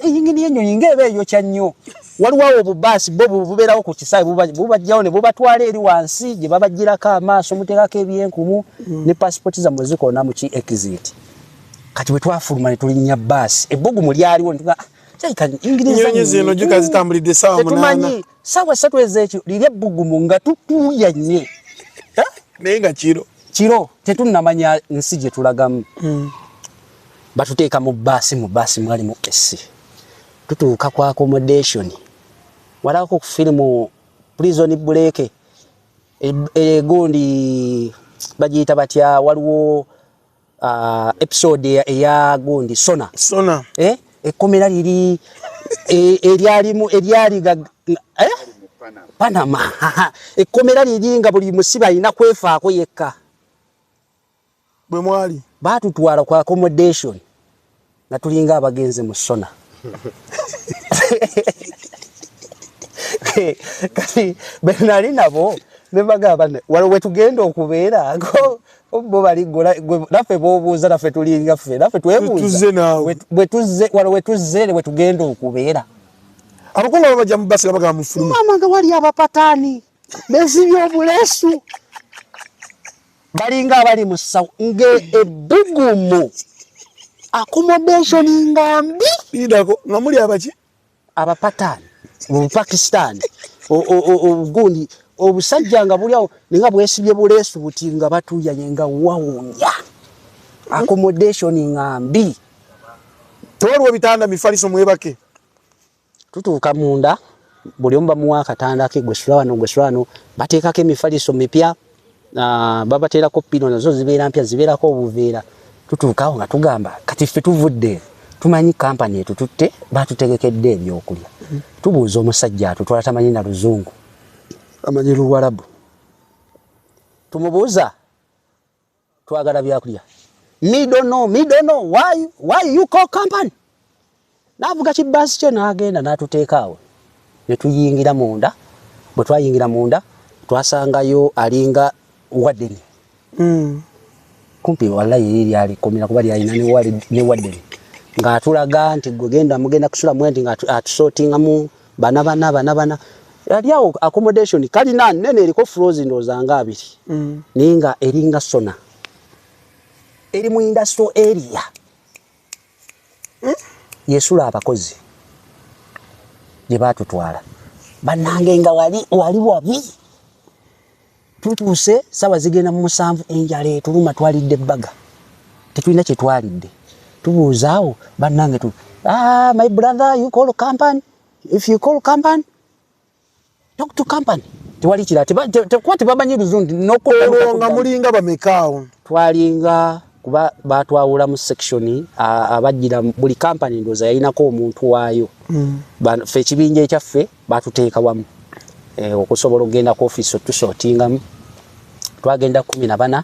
ingini y'ennyonyi ng'eba eyokya nnyo waliwo awo obubaasi bo bubeerawo ku kisaawe bubajjawo ne bubatwala eri wansi gye babagirako amaaso muteekako ebyenkumu ne pasipoti zammwe zikoona mu ki exit kati bwe twafuluma ne tulinnya baasi ebbugumu lyaliwo
nnyonyi zino juka zitambulidde ssaawa 8
tetumanyi ssaawa 3 ez'ekyo liri ebbugumu nga tutuuyanye
naye nga kiro tetunnamanya nsi gye tulagamu batuteeka mu baasi mwalimu essi tutuuka ku accommodation walako ku firimu prison break egundi bagiyita batya waliwo episode eya gundi sona ekkomera liri eryaliga Panama ekkomera liri nga buli musibe alina kwefaako yekka bwe mwali baatutwala ku accommodation nga tulinga abagenze mu sona kati benali nabo
Nebagamba waliwo wetugenda okubeera bo bali gola naffe bobuuza naffe tulinga ffe naffe twebuuza waliwo wetugenda okubeera.
Abakungu abajja mu basi bagamba mu fuluma.
Mama nga wali abapataani bezibye obuleesu balinga abali mu ssawo ng'ebbugumu accommodation ngambi
idako nga muli abaki
abapataani mu Pakistan obugundi obusajja nga buli awo ninga bwesibye buleesu buti nga batuyanye nga wawunya accommodation ngambi.
tewaliwo bitanda mifaliso mwebake
tutuuka munda buli omu bamuwa akatanda ke gwesula wano bateekako emifaliso mipya babateerako pino nazo zibeera mpya zibeerako obuveera. Tutuukawo nga tugamba kati ffe tuvudde tumanyi kampani etututte batutegekedde ebyokulya. Tubuuza omusajja atutwala tamanyi na Luzungu amanyi Luwarabu. Tumubuuza twagala byakulya. Me don't know why you call company. Navuga kibbaasi kye n'agenda n'atuteeka awo ne tuyingira munda. Bwe twayingira munda twasangayo alinga Wadeni. Kumpi wallahi yiri ali komera kuba yalina ne Wadeni ng'atulaga nti mugenda kusula mwenti ng'atusortinga mu bana yali awo accommodation kalina nene eriko floors ndoza nga 2 ninga eringa sona eri mu industrial area yesula abakozi gye batutwala bannange nga wali wabi. Tutuuse sawa zigenda mu 7 enjala etuluma twalidde bagga tetulina kye twalidde. Tubuuzaawo bannange my brother you call company, if you call company talk to company. Tewali kira tekuba tebamanyi Luzungu
nga mulinga bamekaawo.
Twalinga kuba batwawula mu section abajjira buli company ndoza yayinako omuntu waayo. Ffe ekibinja ekyaffe batuteeka wamu okusobola okugenda ku office tusortingamu. Twagenda 14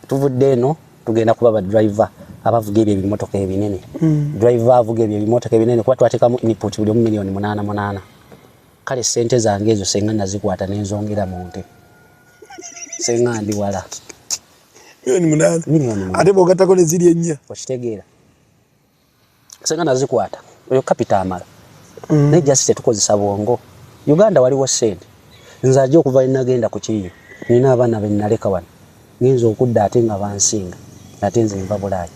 tuvudde eno tugenda kuba ba driver abavuga ebyo ebimotoka ebinene. Driver avuga ebyo ebimotoka ebinene kuba twateekamu input buli million 8. Kale sente zange ezo senga nazikwata n'enzongera mu nte. Senga ndi wala
million 8. Ate bogatako ne ziri ennya.
Okitegeera. Senga nazikwata oyo capital amala. Ne just tukozesa bwongo. Uganda waliwo sente. Nze ajja okuva inagenda ku kiyo. Nina abaana bennaleka wano. Ngenza okudda ate nga bansinga. Ate nze nva Bulaaya.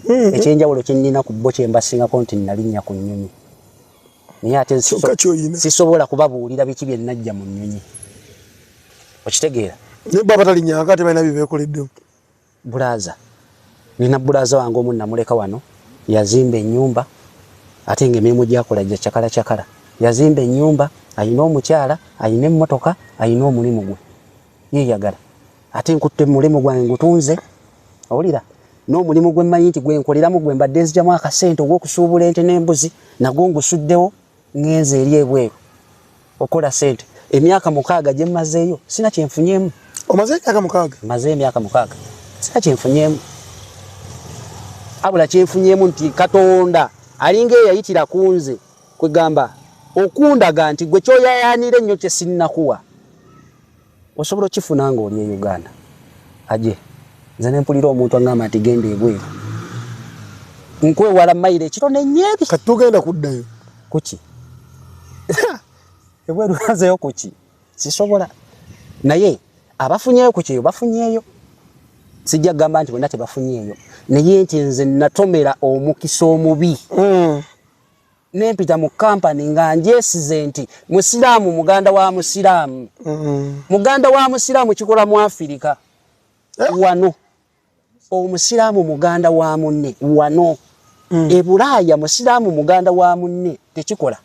Ekyenjawulo kye nnina ku bo kye mbasingako nti nalinnya ku nnyonyi. Naye ate sisobola kubabuulira biki bye najja mu nnyonyi. Okitegeera.
Ne baba talinnyanga ate balina bibeekoleddewo.
Bulaaza. Nina bulaaza wange omu namuleka wano. Yazimba ennyumba. Ate ng'emirimu gy'akola gya kyakala. Yazimba ennyumba, ayina omukyala, ayina emmotoka, ayina omulimu gwe. Yeeyagala. Ate nkutte mulimu gwange ngutunze. Owulira? N'omulimu gwe mmanyi nti gwe nkoleramu gwe mbadde nzigyamu akasente ogw'okusuubula ente n'embuzi nagwo ngusuddewo ngenze eri ebweru. Okola sente. Emyaka 6 gye mmazeeyo sina kyenfunyeemu.
Omaze emyaka 6?
Maze emyaka 6. Sina kyenfunyeemu. Abula kyenfunyeemu nti Katonda alinga eyayitira kunze kwegamba okundaga nti gwe kyoyayanira ennyo kye sinnakuwa. Osobola okifuna nga oli e Uganda. Aje nze ne mpulira omuntu angamba nti genda ebweru. Nkwewala mayiro ekitone nnyebi.
Kati tugenda kuddayo.
Kuki? Ebweru nzeyo kuki? Sisobola. Naye abafunyeyo ku kyeyo bafunyeyo. Sijja gamba nti bonna tebafunyeyo. Naye nti nze natomera omukisa omubi. Nempita mu company nga njesize nti Musiraamu muganda wa Musiraamu. Muganda wa Musiraamu kikola mu Afrika. Wano. Omusiraamu muganda wa munne wano. E Bulaaya Musiraamu muganda wa munne tekikola.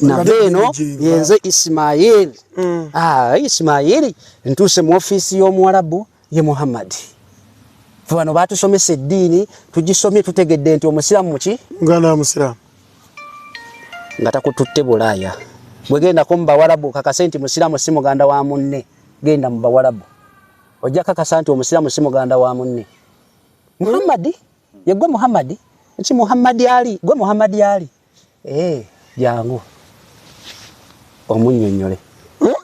Na beno yenze Ismail. Ismail ntuse mu office y'Omuwarabu ye Muhammad. Fano batusomesa eddiini tugisomye tutegedde nti omusiraamu muki
muganda wa Musiraamu
nga takututte Bulaaya. Bwe genda ko mu Bawarabu kakase nti Musiraamu si muganda wa munne genda mu Bawarabu ojja kakasa nti omusiraamu si muganda wa munne. Muhammad ye gwe Muhammad nti Muhammad Ali gwe Muhammad Ali jangu omunnyonnyole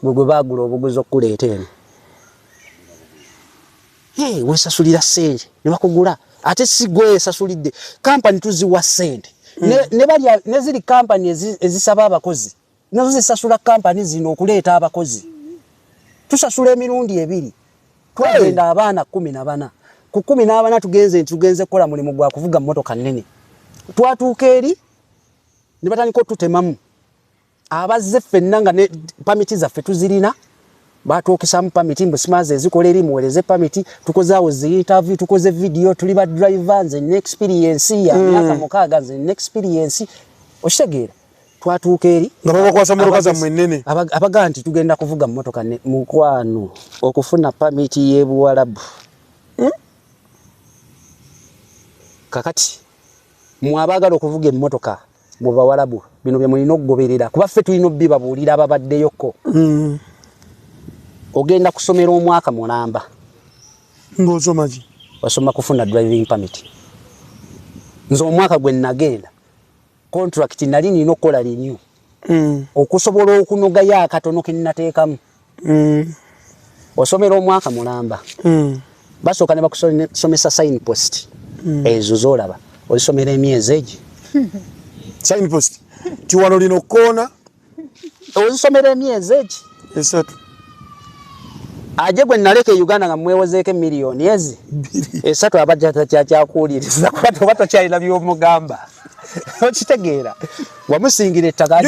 gwe bagula obuguzi okuleeta eno wesasulira ssente ne bakugula ate si gwe esasulidde kampani tuziwa ssente ne ziri kampani ezisaba abakozi nazo zisasula kampani zino okuleeta abakozi tusasula emirundi ebiri twagenda abaana 14 ku 14 tugenze kukola mulimu gwa kuvuga mmotoka nnene twatuuka eri ne batandika otutemamu abazze ffenna nga ne pamiti zaffe tuzirina batuukisamu pamiti mbu simaze ezikola eri muweereze pamiti tukozaawo zi interview tukoze video tuli ba driver nze ne experience ya myaka 6 nze ne experience okitegeera twatuuka eri
nga babakwasa mmotoka zammwe ennene
abagaa nti tugenda kuvuga mmotoka mukwano okufuna pamiti y'ebuwalabu kakati mwabaagala okuvuga emmotoka mu bawalabu bino bye mulina okugoberera kuba ffe tulina obbibabuulira ababaddeyoko ogenda kusomera omwaka mulamba
ng'osoma ki
wasoma kufuna driving permit nze omwaka gwe nagenda contract nali nina okukola renew okusobola okunogayo akatono ke nnateekamu osomera omwaka mulamba basooka ne bakusomesa sign post ezo z'olaba olisomera emyezi egi
sign post ti wano lino koona
ozisomera emyezi egi
esatu
aje gwe naleka Uganda nga mwewozeeko miliyoni ezi esatu abajja kyakuwuliriza kuba toba tokyalina by'omugamba okitegeera wamusingira ettaka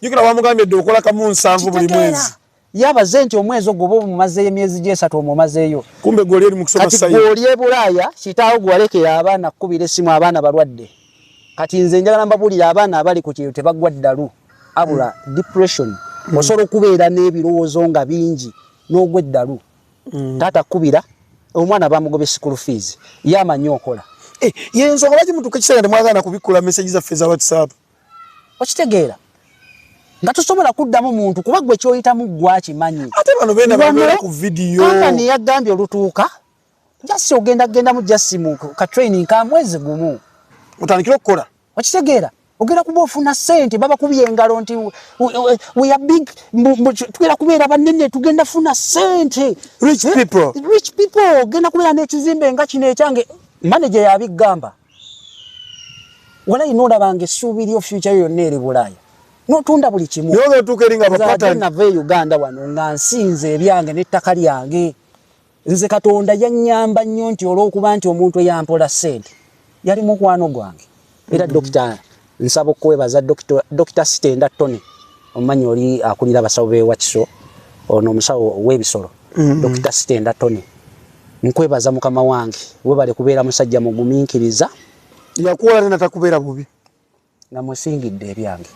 jukira wamugambye dde okola kamu 7 buli mwezi
yabaze nti omwezi ogwo oba omumazeeyo emyezi gy'esatu omumazeeyo
kumbe gwoli eri mu kusoma
sayini kati gwoli e Bulaaya kitaawo gwalekera abaana kkubira essimu abaana balwadde kati nze njagala mbabuulira abaana abali ku kiro tebagwa ddalu abula depression osobola okubeera n'ebirowoozo nga bingi n'ogwa eddalu taata kkubira omwana bamugobye school fees yamanyi okola
yensonga lwaki mutuuka ekiseera temwagaana kubikkula message zaffe za WhatsApp
okitegeera nga tosobola kuddamu muntu kuba gwe kyoyitamu gwakimanyi
ate bano beena babeera ku vidiyo
kampani yagambye olutuuka jasi ogenda mu jasi mu ka training ka mwezi gumu
otandikira okukola
okitegeera ogenda kuba ofuna ssente babakubye engalo nti we are big tugenda kubeera banene tugenda funa ssente
rich
people ogenda kubeera n'ekizimbe nga kino ekyange manager yabigamba wala inoolabanga essuubi lyo future yonna eri Bulaaya n'otunda buli kimu
yoga otuuka eri nga bapatani
nava e Uganda wano nga nsinze ebyange n'ettaka lyange nze Katonda yannyamba nnyo nti olw'okuba nti omuntu eyampola ssente yali mukwano gwange era dokita nsaba okwebaza Dr. Stenda Tony omanyi oli akulira abasawo b'e Wakiso ono omusawo w'ebisolo Dr. Stenda Tony nkwebaza mukama wange webale kubeera musajja mugumiikiriza
yakuwola tena takubeera bubi
nga musingidde ebyange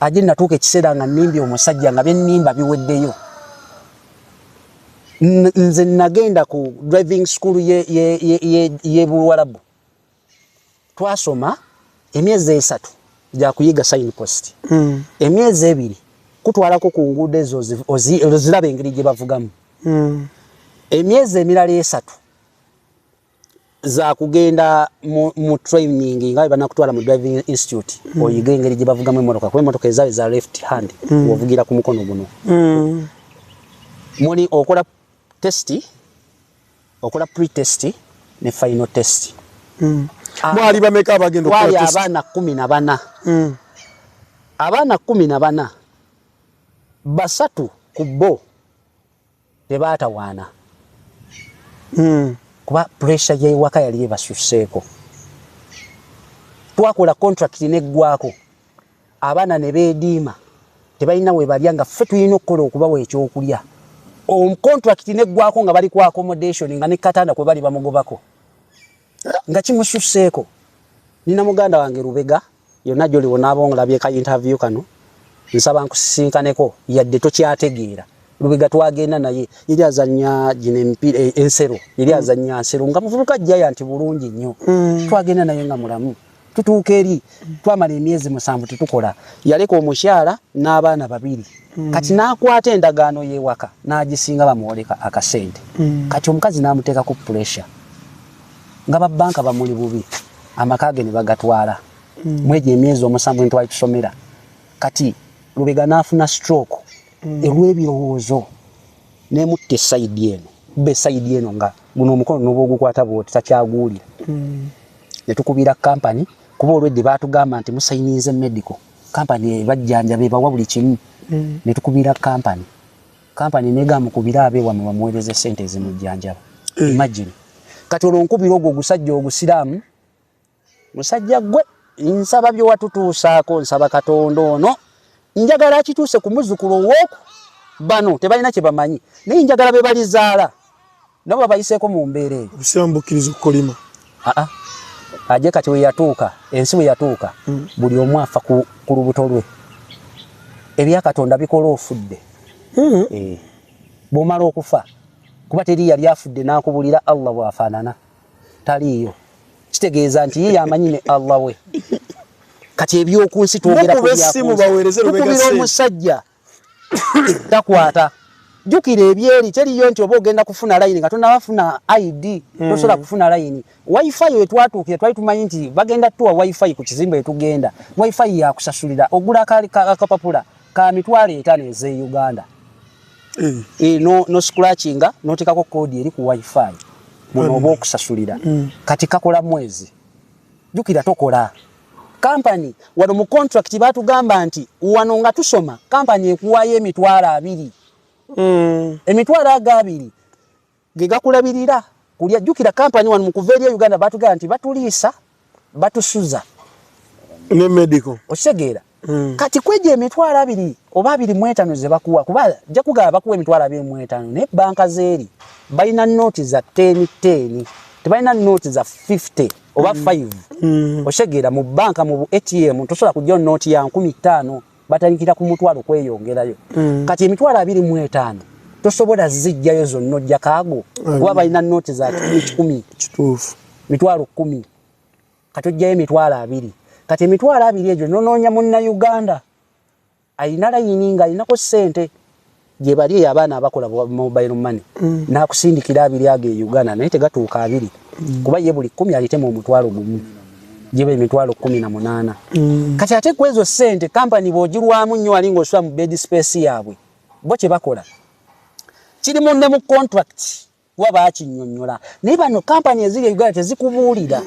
aje natuuka ekiseera nga nnimbye omusajja nga byennimba biweddeyo nze nagenda ku driving school ye Buwalabu twasoma emyezi 3 gya kuyiga sign post emyezi 2 kutwalako ku nguudo ezo oziraba engeri gye bavugamu emyezi emirala 3 za kugenda mu training nga banakutwala mu driving institute oyiga engeri gye bavugamu emmotoka kuba emmotoka ezawe za left hand ovugira ku mukono guno muli okola testi okola pre-test ne final test
mwali bameka abagenda
okukola test abaana 14 abaana 14 basatu ku bo tebaatawaana kuba pressure y'ewaka yali ebasuseeko twakola contract neggwako abaana ne beediima tebalina we balya nga ffe tulina okukola okubawa ekyokulya contract neggwako nga bali ku accommodation nga ne Katanda kwe bali bamugobako nga kimususeeko nina muganda wange Rubega yonna gy'oliwo n'abongolabye ka interview kano nsaba nkusisinkaneko yadde tokyategeera Rubega twagenda naye yali azannya gino emipiira ensero yali azannya nsero nga muvubuka ajjayo nti bulungi nnyo twagenda naye nga mulamu tutuuka eri twamala emyezi 7 tetukola yaleka omukyala n'abaana 2 kati n'akwata endagaano y'ewaka n'agisinga bamuwoleka akasente kati omukazi n'amuteeka ku pressure nga babbanka bamuli bubi amaka ge ne bagatwala mwegyo emyezi 7 ntwali tusomera kati Lubega n'afuna stroke olw'ebirowoozo n'emutta side eno be side eno nga guno omukono n'oba ogukwata bw'oti takyaguwulira. Ne tukubira kampani kuba olwedde baatugamba nti musayinize medical kampani bajjanja bebawa buli kimu. Ne tukubira kampani negamukubira abeewamwe bamuweereze ssente ezimujjanjaba. Imagine kati olwonkubira ogwo ogusajja ogusiraamu musajja gwe nsaba byowatutuusaako nsaba Katonda ono njagala akituuse ku muzzukulu owooku bano tebalina kye bamanyi naye njagala be balizaala nabo babayiseeko mu mbeera eyo.
Obusiraamu bukkiriza okukolima.
Ajje kati we yatuuka ensi we yatuuka buli omu afa ku lubuto lwe. Ebya Katonda bikola ofudde. Bw'omala okufa kuba teri yali afudde n'akubulira Allah bw'afaanana taliiyo. Kitegeeza nti ye amanyi ne Allah we. Kati ebyoku nsi twogera ku byakubira omusajja takwata. Jukira ebyeri teriyo nti oba ogenda kufuna layini nga tonnabafuna ID tosobola kufuna layini. Wifi we twatuukire twali tumanyi nti bagenda tuwa wifi ku kizimbe etugenda. Wifi yakusasulira ogula akapapula ka $500 eze Uganda. No scratchinga notekako kodi eri ku wifi muno oba okusasulira kati kakola mwezi. Jukira tokola kampani wano mu contract batugamba nti wano nga tusoma kampani ekuwayo $200. $200 ge gakulabirira kulya. Jukira kampani wano mu kuveerya Uganda batugamba nti batuliisa batusuza
ne medical
osegeera. Kati kweje $200 oba 25 ze bakuwa kuba jja kugaba bakuwa $25 ne banka zeeri balina noti za 10 tebalina noti za 50 oba 5 osegeera mu banka mu ATM tosobola kujja noti ya 15 batalikira ku mutwalo kweyongerayo. Kati $25 tosobola zijjayo zonna ojja kaago kuba balina noti za 10
kituufu
$10 kati ojjayo $20. Kati $20 egyo nonoonya munna Uganda ayina layini nga alinako ssente gye bali abaana abakola mobile money n'akusindikira abiri age Uganda naye tegatuuka 2 kuba ye buli 10 alitemu omutwalo gumu jebe $18. Kati ate kwezo ssente kampani bw'ogirwamu nnyo ali ng'osula mu bed space yaabwe bo kye bakola kiri munne mu contract waba akinyonnyola naye bano kampani eziri Uganda tezikubuulira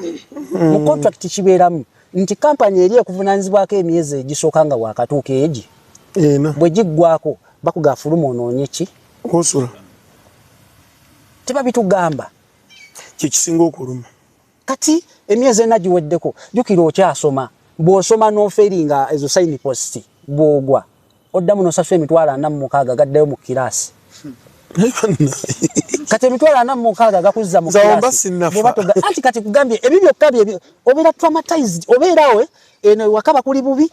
mu contract kibeeramu nti kampani eri ekuvunaanyizibwako emyezi egisooka nga wakatuuka egi bwe giggwako bakugafuluma onoonye ki
osula
tebabitugamba
kyekisinga okuluma.
Kati emyezi ena giweddeko jukira okyasoma bw'osoma n'oferinga ezo sign post bw'ogwa oddamu n'osasula $46 gaddayo mu kiraasi. Kati $46 gakuzza mu kiraasi anti kati kugambye ebyo byokka bye obeera traumatized obeerawe eno wakaba kuli bubi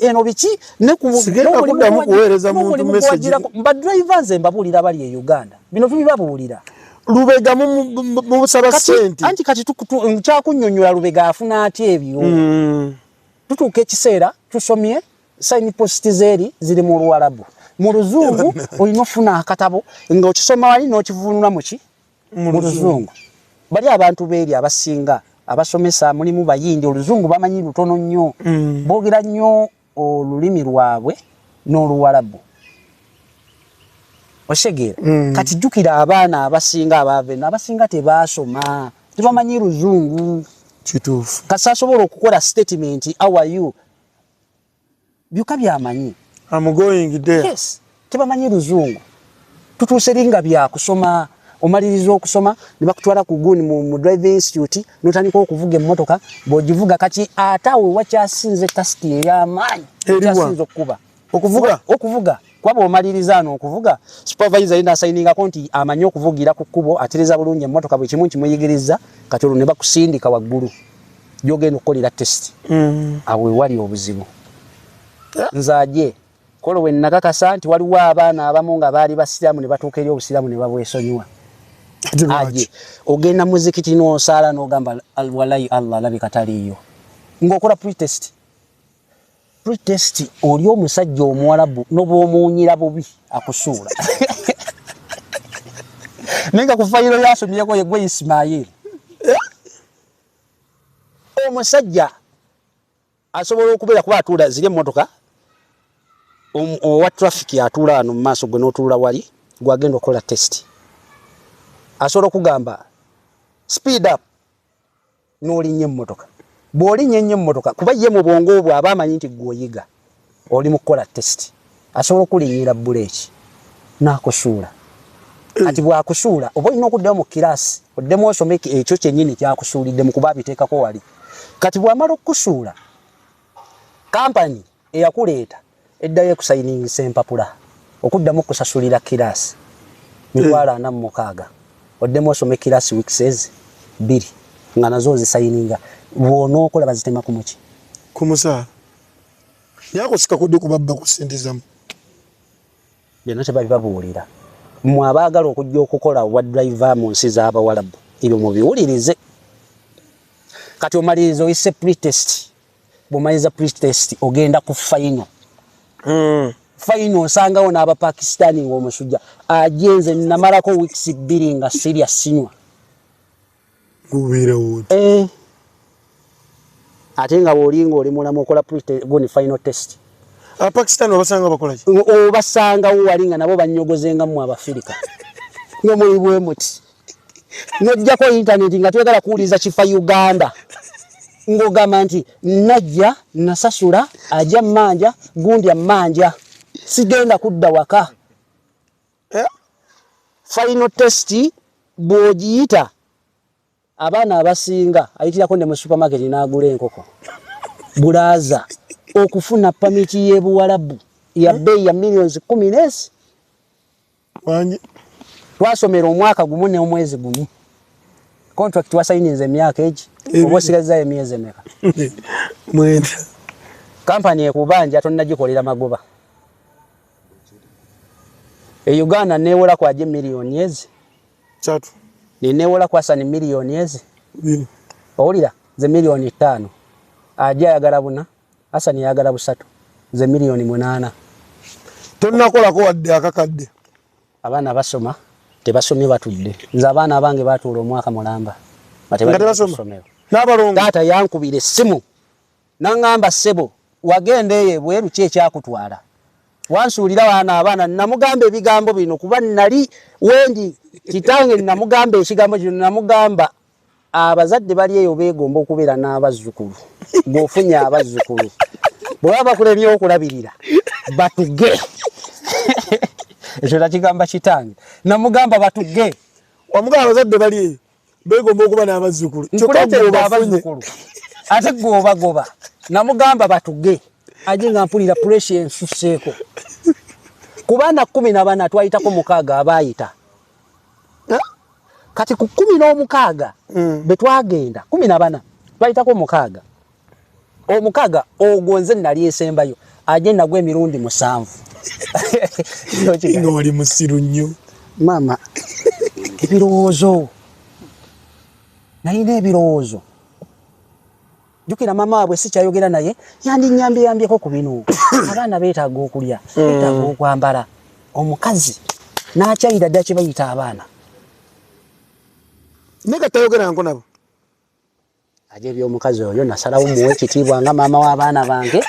eno biki ne
kuddamu kuweereza muntu message
ba drivers embabuulira bali e Uganda bino tubibabuulira
Lubega mu busaba sente
anti kati kyakunnyonnyola Lubega afuna atya ebyo tutuuka ekiseera tusomye sign post zeeri ziri mu Luwarabu mu Luzungu olina ofuna akatabo nga okisoma wali n'okivunula muki mu Luzungu. Bali abantu beeri abasinga abasomesa mulimu bayindi Oluzungu bamanyi lutono nnyo boogera nnyo olulimi lwabwe n'Oluwarabu osegeera. Kati jjukira abaana abasinga abaaveno abasinga tebaasoma tebamanyi Luzungu
kituufu
kasi asobola okukola statement how are you byokka byamanyi
I'm going there.
Yes, tebamanyi Luzungu. Tutuuse linga bya kusoma, omaliriza okusoma, ne bakutwala ku guni mu driving institute, notandika okuvuga emmotoka, bw'ogivuga kati ataawe wakyasinze tasiki ey'amaanyi. Ekyasinze okukuba. Okuvuga. Kwaba omaliriza ano okuvuga, supervisor yina asayiningako nti amanyi okuvugira ku kkubo, atereza bulungi emmotoka bwe kimu kimuyigiriza, kati olwo ne bakusindika waggulu. Gy'ogenda okukolera test. Awo wali obuzibu. Nzaaje. Kolo we nakakasa nti waliwo abaana abamu nga baali basiraamu ne batuuka eri obusiraamu ne babwesonyiwa. Aje ogenda muzikiti n'osaala n'ogamba walayi Allah alabika taliiyo ng'okola pretest oli omusajja Omuwarabu n'obwomuwunyira bubi akusuula naye nga ku fayiro yasomyeko ye gwe Ismail omusajja asobola okubeera kuba atuula ziri emmotoka owa traffic atula ano maaso gwe n'otula wali gwagenda okola test asobola okugamba speed up n'olinnye emmotoka bw'olinnye nnyo emmotoka kuba ye mu bwongo obwo aba amanyi nti gw'oyiga oli mu kukola test asobola okulinnyira buleeki n'akusuula ati bw'akusuula oba olina okuddayo mu kiraasi oddemu osome ekyo kyennyini kyakusuulidde mu kuba abiteekako wali kati bw'amala okukusuula kampani eyakuleeta eddayo ekusayiningisa empapula okuddamu okusasulira kiraasi 46,000 oddemu osome kiraasi weeks 2 nga nazo zisayininga bw'onookola bazitema ku muki
ku musaala yakusika kudde kubabba ku ssente zamu
byonna tebabibabuulira mmwe abaagala okujja okukola wa driver mu nsi z'abawalabu ebyo mubiwulirize kati omaliriza oyise pre-test bw'omaliriza pre-test ogenda ku final final osangawo n'abapakistani ng'omusujja ajenze namalako weeks 2 nga sirya sinywa
gubeerawo
ate nga bw'olinga oli mulamu okola guni final test
abapakistani obasanga bakola ki
obasangawo wali nga nabo bannyogozenga mu abafirika nga muli bwe muti n'ojjako intaneti nga twegala kuwuliriza kifa Uganda ng'ogamba nti najja nasasula ajja mmanja gundi ammanja sigenda kudda waka final test bw'ogiyita abaana abasinga ayitirako ne mu supermarket n'agula enkoko bulaaza okufuna pamiti y'ebuwalabu ya bbeeyi ya millions 10
wanyi
twasomera omwaka gumu n'omwezi gumu contract twasayininze emyaka egi oba osigaza emyezi emeka
mwenda
kampani ekubanja tonnagikolera magoba Uganda neewola kwaje millioni ezi
3
neewola kwasa ni millioni ezi owulira ze millioni 5 ajja ayagala buna Hasani yagala busatu ze millioni 8
tonnakolako wadde akakadde
abaana basoma tebasomye batudde nze abaana abange batuula omwaka mulamba
n'abalongo
taata yankubira essimu n'angamba ssebo wagenda eyo ebweru ki ekyakutwala wansuulira waana abaana namugamba ebigambo bino kuba nali wendi kitange namugamba ekigambo kino namugamba abazadde bali eyo beegomba okubeera n'abazzukulu ng'ofunye abazzukulu bwe baba bakulemye okulabirira batuge ekyo nakigamba kitange namugamba batuge
wamugamba abazadde bali eyo beegomba okuba n'abazzukulu
nkuleetedde abazzukulu ate gwobagoba namugamba batuge aje nga mpulira pressure ensusseeko ku baana 14 twayitako 6 abaayita kati ku 16 betwagenda 14 twayitako 6 omukaaga ogonze nali esembayo aje nagwe emirundi 7
wali musiru nnyo
mama ebirowoozo nalina ebirowoozo jukira mama wabwe sikyayogera naye yandinyambyeko ku bino abaana beetaaga okulya beetaaga okwambala omukazi n'akyayira dda kye bayita abaana
neka tayogera nko nabo
aje eby'omukazi oyo nasalawo muwe ekitiibwa nga maama w'abaana bange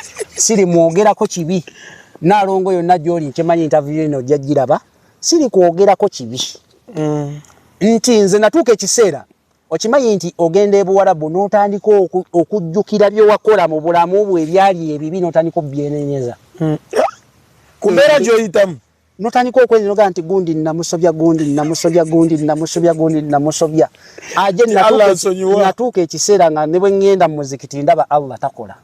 siri mwogerako kibi naalongo yonna gy'oli nkimanyi interview eno ojja giraba siri kwogerako kibi nti nze natuuka ekiseera okimanyi nti ogenda ebuwalabu n'otandika okujjukira byowakola mu bulamu bwe ebyali ebibi n'otandika obyenenyeza
ku mbeera gy'oyitamu
n'otandika okwenenoga nti gundi namusobya gundi namusobya gundi namusobya gundi namusobya aje natuuka ekiseera nga ne bwe ŋŋenda mu muzikiti ndaba Allah takola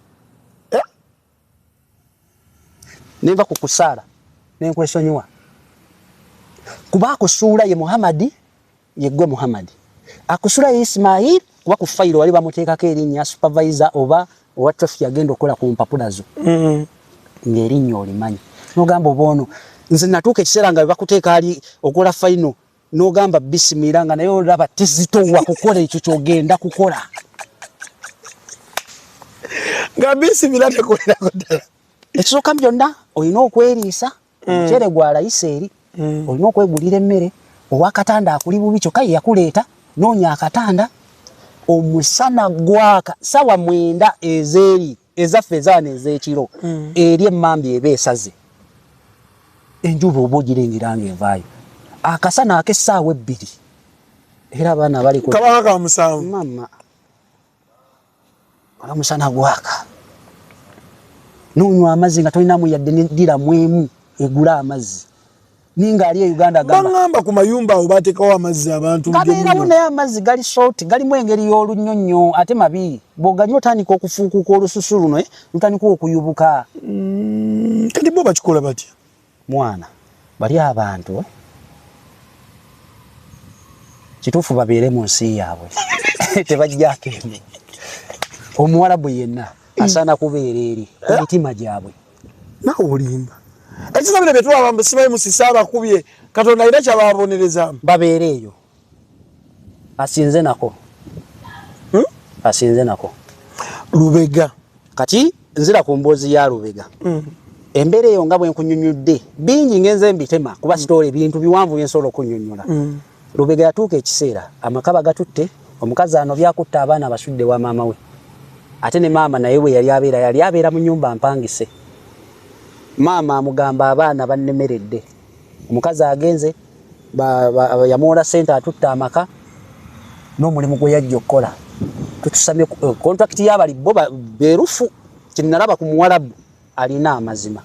nenva ku kusaala nenkwesonyiwa kuba akusuula ye Muhammadi yeggwe Muhammadi akusula Ismail kuba ku fayiro wali bamuteekako erinnya supervisor oba owa traffic yagenda okola ku mpapula zo ng'erinnya olimanyi n'ogamba oba ono nze natuuka ekiseera nga bakuteeka ali okola fayino n'ogamba bisimira nga naye olaba tezitowa kukola ekyo kyogenda kukola
nga bisimira tekolerako ddala
ekisooka byonna olina okweriisa omuceere gwalayisa eri olina okwegulira emmere owakatanda akuli bubi kyokka ye yakuleeta noonya akatanda omusana gwaka sawa 9 ezeri ezaffe ezaana ez'ekiro eri emmambi eba esaze enjuba oba ogirengeranga envaayo akasana ak'essaawa 2 era abaana bali ku
kabaka ka musanvu
mama musana gwaka n'onywa amazzi nga tolinamu yadde nediramu emu egula amazzi ninga ali e Uganda
bangamba ku mayumba awo bateekawo amazzi abantu
gabeerawo naye amazzi gali salt galimu engeri y'olunyonnyo ate mabi bw'oganywa otandika okufuukuka olususu luno lutandika okuyubuka
kati bo bakikola batya
mwana bali abantu kituufu babeere mu nsi yaabwe tebajjako emu omuwarabu yenna asaana kubeera eri ku mitima gyabwe
nawe olimba ekisabire bye twaba musibaye musisa abakubye katonda alina kyababonerezaamu
babeera eyo asinze nako asinze nako
Lubega
kati nzira ku mboozi ya Lubega embeera eyo nga bwe nkunyunyudde bingi ngenze mbitema kuba sitole ebintu biwanvu byensobola okunyonyola Lubega yatuuka ekiseera amakaba gatutte omukazi ano byakutta abaana abasudde wa maama we ate ne maama naye we yali abeera mu nnyumba mpangise maama amugamba abaana bannemeredde omukazi agenze yamuwola ssente atutte amaka n'omulimu gwe yajja okukola tutusamye kontrakiti y'abali bo beerufu kinalaba ku muwarabu alina amazima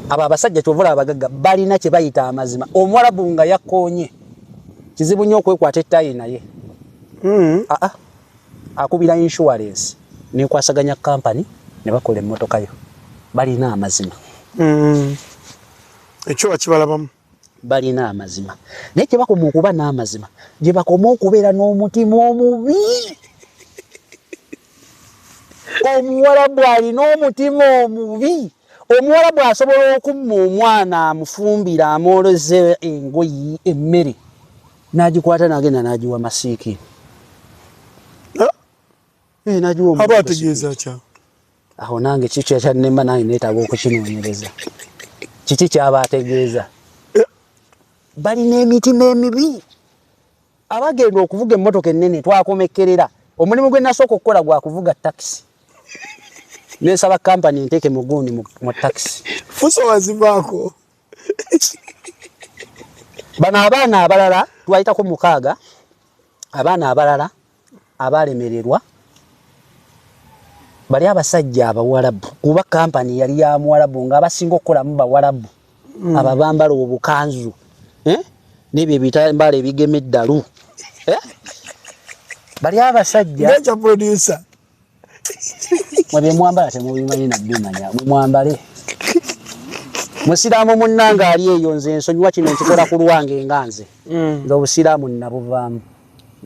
abo abasajja kyovula abagagga balina kye bayita amazima omuwarabu nga yakkoonye kizibu nnyo okwekwata ettayi naye akubira insurance nekwasaganya kampani ne bakola emmotoka yo balina amazima
ekyo bakibalabamu
balina amazima naye gye bakoma okuba n'amazima gye bakoma okubeera n'omutima omubi omuwarabu alina omutima omubi omuwarabu asobola okumma omwana amufumbira amwoleze engoyi emmere n'agikwata n'agenda n'agiwa masiiki
aba ategeeza kya
aho nange kiki ekyannemba nange neetaaga okukinoonyereza kiki kyaba ategeeza balina emitima emibi abagenda okuvuga emmotoka ennene twakomekkerera omulimu gwe nasooka okukola gwa kuvuga takisi nesaba kampani nteeke mugundi mu takisi
fuso wazivaako
bano abaana abalala twayitako 6 abaana abalala abalemererwa bali abasajja abawarabu kuba kampani yali ya muwarabu nga abasinga okukolamu bawarabu aba bambala obukanzu n'ebyo ebitambala ebigema eddalu bali abasajja
necha producer
mwebye mwambala temubimanyi nabbimanya mwambale musiraamu munnanga ali eyo nze ensonyiwa kino nkikola ku lwange nga nze nze obusiraamu nnabuvaamu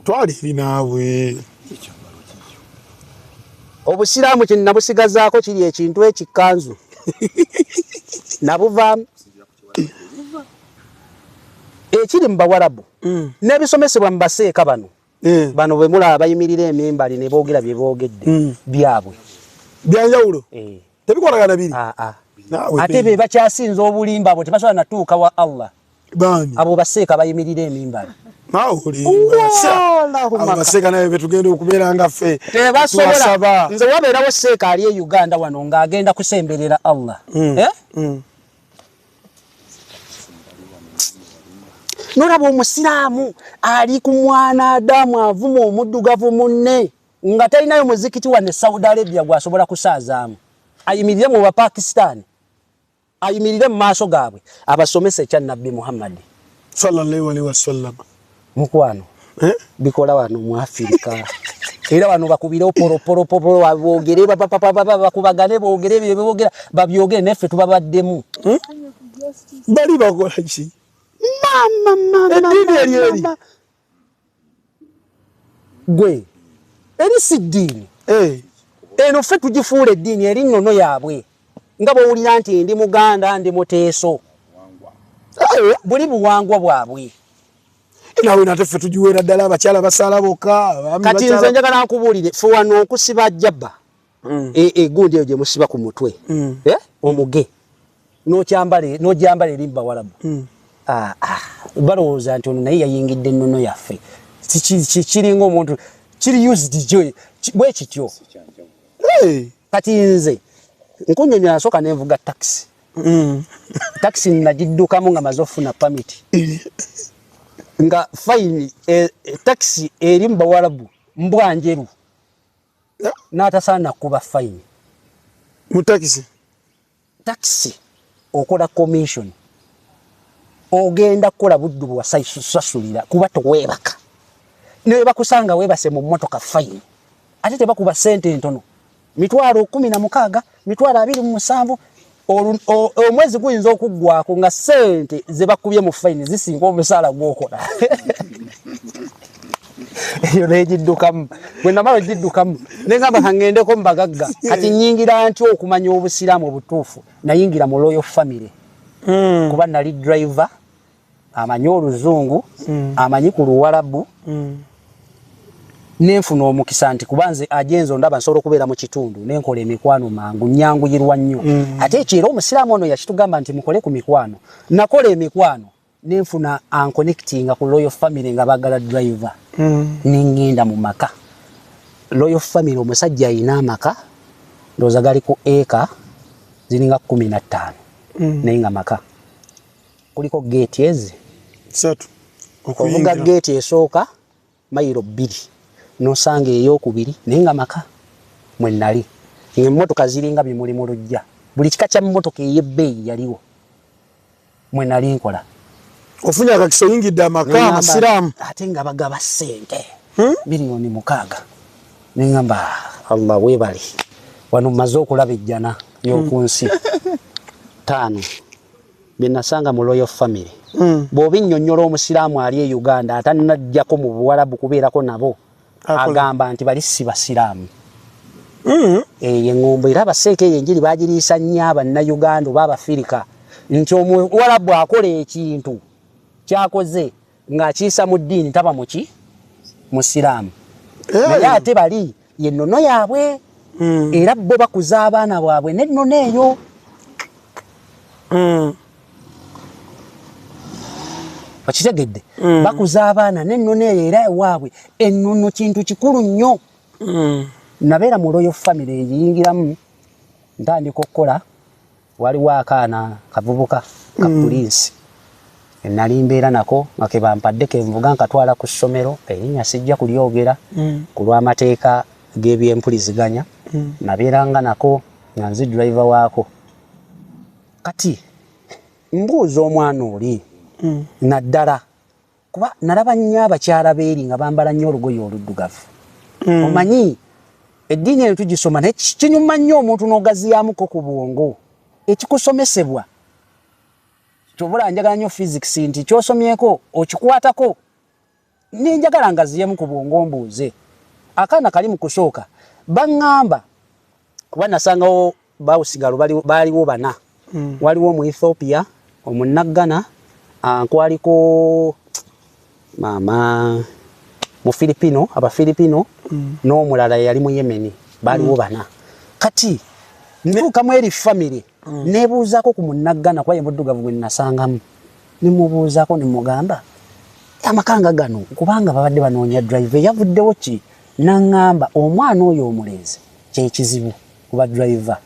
twali naabwe
obusiraamu kye nabusigazaako kiri ekintu ekikkanzu nabuvaamu ekiri mu bawarabu n'ebisomesebwa mu baseeka bano bwe mulaba bayimirira emimbali ne boogera bye boogedde byabwe
byanjawulo tebikolagana biri
ate be bakyasinza obulimba abo tebasobola natuuka wa Allah abo baseeka bayimirira emimbali
abaseeka naye betugenda okubeera nga ffe
tebasobola nze wabeerawo seeka ali e Uganda wano ng'agenda kusemberera Allah nolaba omusiraamu ali ku mwanadamu avuma omuddugavu munne nga talinayo muzikiti wane Saudi Arabia gwasobola kusaazaamu ayimirire mu Bapakistan ayimirire mu maaso gaabwe abasomesa ekya Nabbi Muhammad
sallallahu alaihi wasallam
mukwano bikola wano mu Afrika era wano bakubire poro boogere bakubagane boogere boogera babyogere neffe tubabaddemu
bali bakola ki
mama gwe eri si ddiini eno ffe tugifuula eddiini eri nnono yaabwe nga bw'owulira nti ndi Muganda ndi Muteeso buli buwangwa bwabwe
nawe nate ffe tugiweera ddala abakyala basaala bokka
kati nze njagala nkubuulire ffe wano okusiba jjabba egundi eyo gye musiba ku mutwe omuge n'ogyambala eri mu bawarabu balowooza nti ono naye yayingidde ennono yaffe kiringa omuntu kiri used joy bwe kityo kati nze nkunyonyola nsooka nenvuga takisi taxi najiddukamu nga mazofuna permit nga fine taxi eri mbawalabu mbwanjeru n'atasaana kuba fine
mu taxi
okola commission ogenda kukola buddu bwasasulira kuba toweebaka ne bakusanga weebase mu mmotoka fine ate tebakuba sente ntono mitwalo 16 mitwalo 27 omwezi guyinza okuggwako nga sente ze bakubye mu fine zisinga omusaala gwokola eyo nejiddukamu bwe namala ojiddukamu nengamba kangendeko mbagagga kati nyingira ntyo okumanya obusiraamu obutuufu nayingira mu Royal Family kuba nali driver amanyi oluzungu amanyi ku Luwarabu nenfuna omukisa nti kubanze ajenzo ndaba nsobola okubeera mu kitundu nenkola emikwano mangu nyanguyirwa nnyo ate ekiro omusiraamu ono yakitugamba nti mukole ku mikwano nakola emikwano nenfuna unconnectinga ku Royal Family nga bagala driver ningenda mu maka Royal Family omusajja ayina amaka ndoza gali ku eka ziringa 15 nenga maka kuliko gate ezi
3
okuvuga gate esooka mayiro 2 nosanga ey'okubiri nenga maka mwe nali emmotoka ziringa bimuli mu lujja buli kika kya mmotoka ey'ebbeeyi yaliwo mwe nali nkola
ofunya akakiso yingidde amaka amasiraamu
ate nga bagaba ssente miliyoni 6 nengamba Allah webali wano maze okulaba ejjana y'okunsi 5 binasanga mu Royal Family bw'obinnyonnyola omusiraamu ali e Uganda atanajjako mu Buwarabu kubeerako nabo agamba nti bali si basiraamu engombo era abaseeke yenjiri bagiriisa nnyo Abannayuganda oba Abafirika nti Omuwarabu akola ekintu kyakoze ng'akiisa mu ddiini taba muki musiraamu naye ate bali yennono yaabwe era bo bakuza abaana bwabwe nennono eyo bakitegedde bakuza abaana nennono eyo era ewaabwe ennono kintu kikulu nnyo nabeera mu Royal Family eyingiramu ntandika okukola waliwo akaana kavubuka ka poliisi nali mbeera nako nga ke bampadde kenvuga nkatwala ku ssomero erinnya sijja kulyogera ku lw'amateeka g'ebyempuliziganya nabeeranga nako nga nzi driver waako kati mbuuza omwana oli naddala kuba nalaba nnyo abakyala beeri nga bambala nnyo olugoye oluddugavu omanyi eddiini eyo tugisoma naye kinyuma nnyo omuntu n'ogaziyaamuko ku bwongo ekikusomesebwa kyobula njagala nnyo physics nti kyosomyeko okikwatako nenjagala ngaziyemu ku bwongo mbuuze akaana kali mu kusooka baŋŋamba kuba nasangawo bawusigalo baaliwo 4 waliwo mu Ethiopia omunaggana kwaliko mama mu Filipino Abafilipino n'omulala yali mu Yemen baaliwo 4 kati ntuuka mu eri family nebuuzaako ku munaggana kwa yemuddugavu gwe nasangamu nimubuuzaako nimugamba amakanga gano kubanga babadde banoonya driver yavuddewo ki naŋŋamba omwana oyo omulenzi kyekizibu kuba driver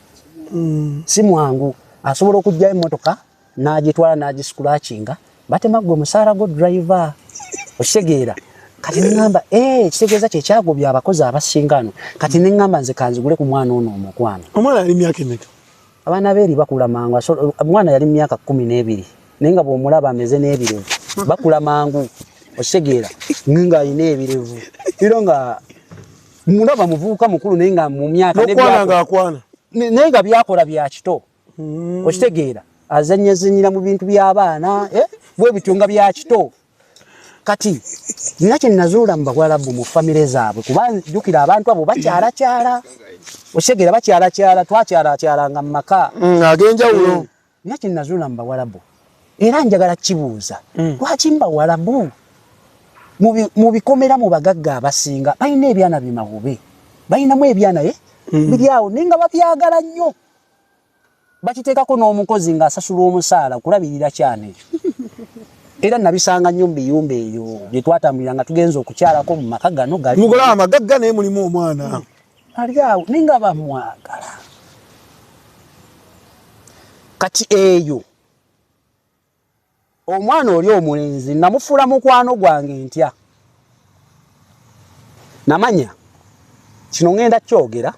si mwangu asobola okujjayo emmotoka n'agitwala n'agiscratchinga batemaggwe omusaala go driver okitegeera kati neŋŋamba kitegeeza kyekyagobya abakozi abasingano kati neŋŋamba nze kanzigule ku mwana ono omukwano
omwana yali myaka emeka
abaana beeri bakula mangu omwana yali myaka 12 naye nga bw'omulaba ameze n'ebirevu bakula mangu okitegeera nga ayina ebirevu era nga mulaba muvubuka mukulu naye nga mu myaka naye nga byakola bya kito okitegeera azannyazannyira mu bintu by'abaana bwe bityo nga bya kito kati nina kye nazuula mu Bawarabu mu famire zaabwe kuba jjukira abantu abo bakyalakyala okitegeera bakyalakyala twakyalakyalanga mu maka
ag'enjawulo
nina kye nazuula mu Bawarabu era njagala kibuuza lwaki mu Bawarabu mu bikomera mu bagagga abasinga balina ebyana bimawube balinamu ebyana biri awo naye nga babyagala nnyo bakiteekako n'omukozi ng'asasula omusaala okulabirira kyana ekyo era nabisanga nnyo mu biyumba eyo gye twatambulira nga tugenza okukyalako mu maka gano gali
mugola amagagga naye mulimu omwana
ali awo naye nga bamwagala kati eyo omwana oli omulenzi namufuula mukwano gwange ntya namanya kino ngenda kyogera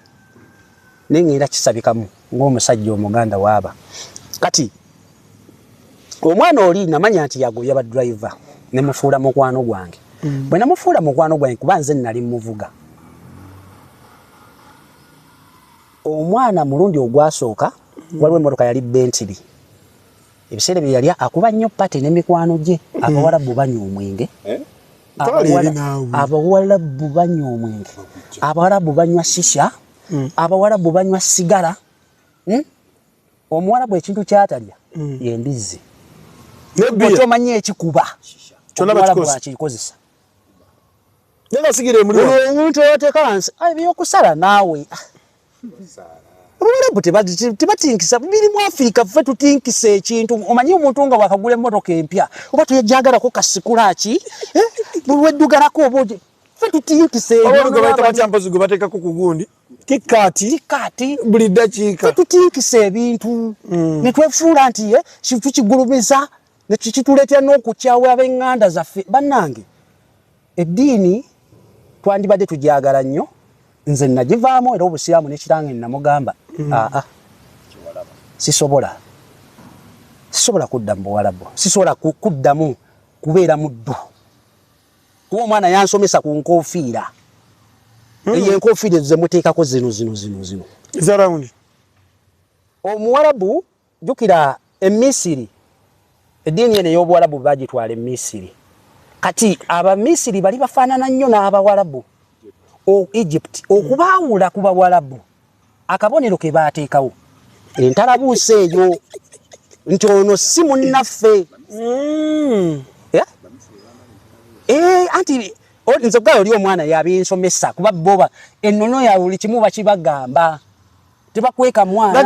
nengenda kisabikamu ng'omusajja omuganda waaba kati omwana oli namanya nti yagobya ba driver nemufuula mukwano gwange bwe namufuula mukwano gwange kuba nze nali muvuga omwana mulundi ogwasooka waliwo emmotoka yali Bentley ebiseera bye yali akuba nnyo pate n'emikwano gye abawalabu banywa omwenge abawalabu banywa omwenge abawalabu banywa shisha abawalabu banywa sigara omuwalabu ekintu kyatalya yembizi otomanye ekikuba omuwalabu akikozesa omuntu oteeka wansi ebyokusala naawe abawalabu tebatinkisa biri mu Afirika ffe tutinkisa ekintu omanyi omuntu nga wakagula emmotoka empya oba tuyajagalako kasikulaki weddugalako oba ffe tutinkisa
ebyo bateekako ku gundi kikati buli ddakiika
ffe tutinkisa ebintu ne twefuula nti tukigulumiza ne kituleetera n'okukyawa ab'eŋŋanda zaffe bannange eddiini twandibadde tujagala nnyo nze nagivaamu era obusiraamu n'ekitange namugamba sisobola kudda mu buwalabu sisobola kuddamu kubeera muddu kuba omwana yansomesa ku nkofiira eyo enkofiira ezo zemuteekako zino
ezarawundi
omuwalabu jjukira emisiri eddiini eno ey'obuwalabu bagitwala emisiri kati abamisiri bali bafaanana nnyo n'abawalabu Egypt okubaawula ku bawalabu akabonero ke baateekawo entalabuusi eyo nti ono si munnaffe anti nze kugayo oli omwana yabinsomesa kuba boba ennono ya buli kimu bakibagamba tebakweka mwana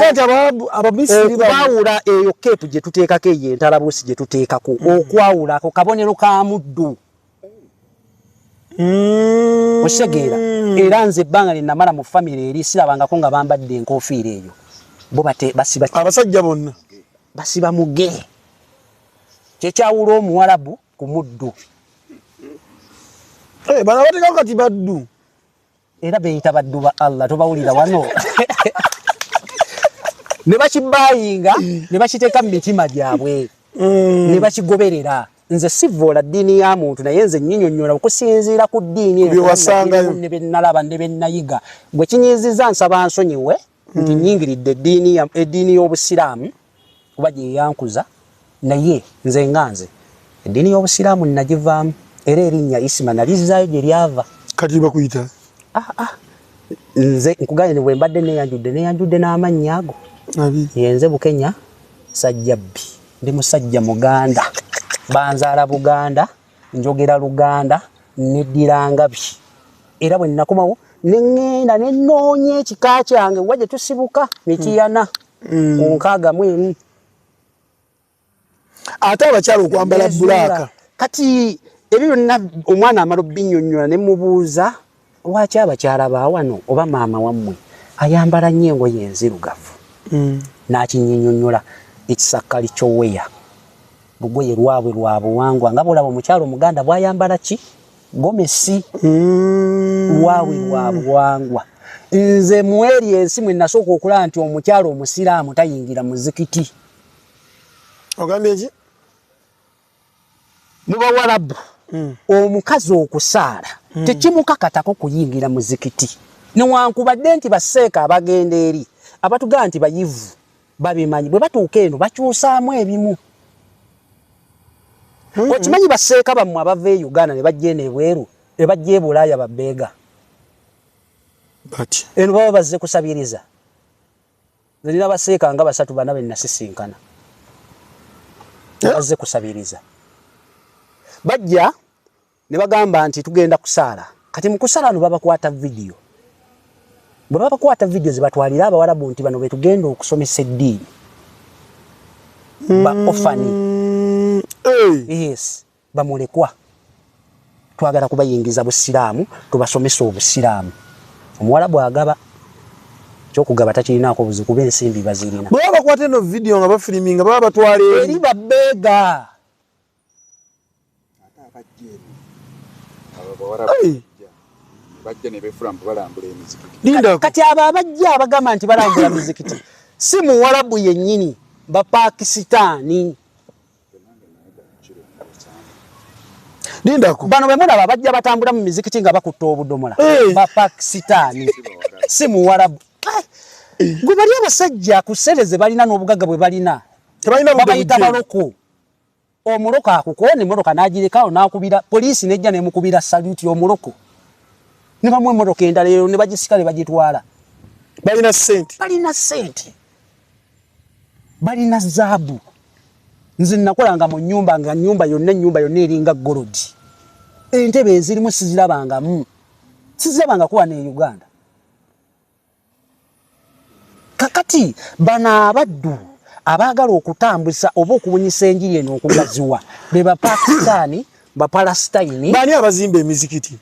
okubaawula eyo keepu gye tuteekako eyo entalabuusi gye tuteekako okwawula ako kabonero ka muddu oshegeera era nze ebbanga linamala mu famire eri sirabangako nga bambadde enkofiira eyo bo basiba
abasajja bonna
basiba muge kyekyawula omuwalabu ku muddu
bano abateekako kati baddu
era beyita baddu ba Allah tobawulira wano ne bakibayinga ne bakiteeka mu mitima gyabwe ne bakigoberera nze sivoola ddiini ya muntu naye nze nyinyonnyola okusinziira ku ddiini ne bennalaba ne bennayiga bwe kinyiiziza nsaba nsonyiwe nti nyingiridde eddiini y'obusiraamu kuba gye yankuza naye nze nga nze eddiini y'obusiraamu nagivaamu era erinnya Isima nalizzaayo gye lyava
kati bakuyita
nze nkuganye ne bwe mbadde neyanjudde n'amannya ago yenze Bukenya Sajjabbi ndi musajja Muganda banzaala Buganda njogera Luganda neddira Ngabi era bwe nnakomawo neŋŋenda ne nnoonya ekika kyange wa gye tusibuka Mikiyana ku 61
ate abakyala okwambala bulaaka
kati ebyo byonna omwana amala obbinnyonnyola ne mubuuza lwaki abakyala baawano oba maama wammwe ayambala nnyo engoye enzirugavu n'akinnyonnyola ekisakkali ky'oweya lugoye lwabwe lwa buwangwa nga bulaba omukyalo omuganda bwayambala ki gomesi lwabwe lwa buwangwa nze mueri ensi mwe nasooka okulaba nti omukyalo omusiraamu tayingira muzikiti
ogambye eki
mu bawalabu omukazi okusaala tekimukakatako kuyingira muzikiti newankubadde nti baseeka abagenda eri abatugamba nti bayivu babimanyi bwe batuuka eno bakyusaamu ebimu okimanyi baseeka bammwe abava e Uganda ne bajja eno ebweru ne bajja e Bulaaya babbeega eno baba bazze kusabiriza nina baseeka nga 3-4 be nasisinkana bazze kusabiriza bajja ne bagamba nti tugenda kusaala kati mu kusaala no babakwata video bwe babakwata video zibatwalira abawalabu nti bano be tugenda okusomesa eddiini ba ofani yes bamulekwa twagala kubayingiza busiraamu tubasomesa obusiraamu omuwalabu agaba kyokugaba takirinaako buzibu kuba ensimbi bazirina.
Bwe bakwata eno video nga bafiliminga baba batwala
eri babeega. Kati abo abajja abagamba nti balambula mizikiti si Muwarabu yennyini, Bapakisitaani. Bano bwe mulaba bajja batambula mu mizikiti nga bakutta obudomola. Bapakisitaani si Muwarabu. Gwe bali abasajja ku ssere ze balina n'obugagga bwe balina babayita baloko. Omuloko akukoona emmotoka n'agirekawo n'akubira poliisi n'ejja n'emukubira saluti omuloko. Ne bamu emmotoka endala eyo ne bagisika ne bagitwala.
Balina ssente.
Balina ssente. Balina zaabu. Nze nakolanga mu nnyumba nga nnyumba yonna eringa golodi. Entebe ezirimu sizirabangamu. Sizirabanga kuwa ne Uganda. Kakati bana abaddu abaagala okutambuza oba okubunyisa enjiri eno okugaziwa be Bapakistani, Bapalestine.
Bani abazimba emizikiti?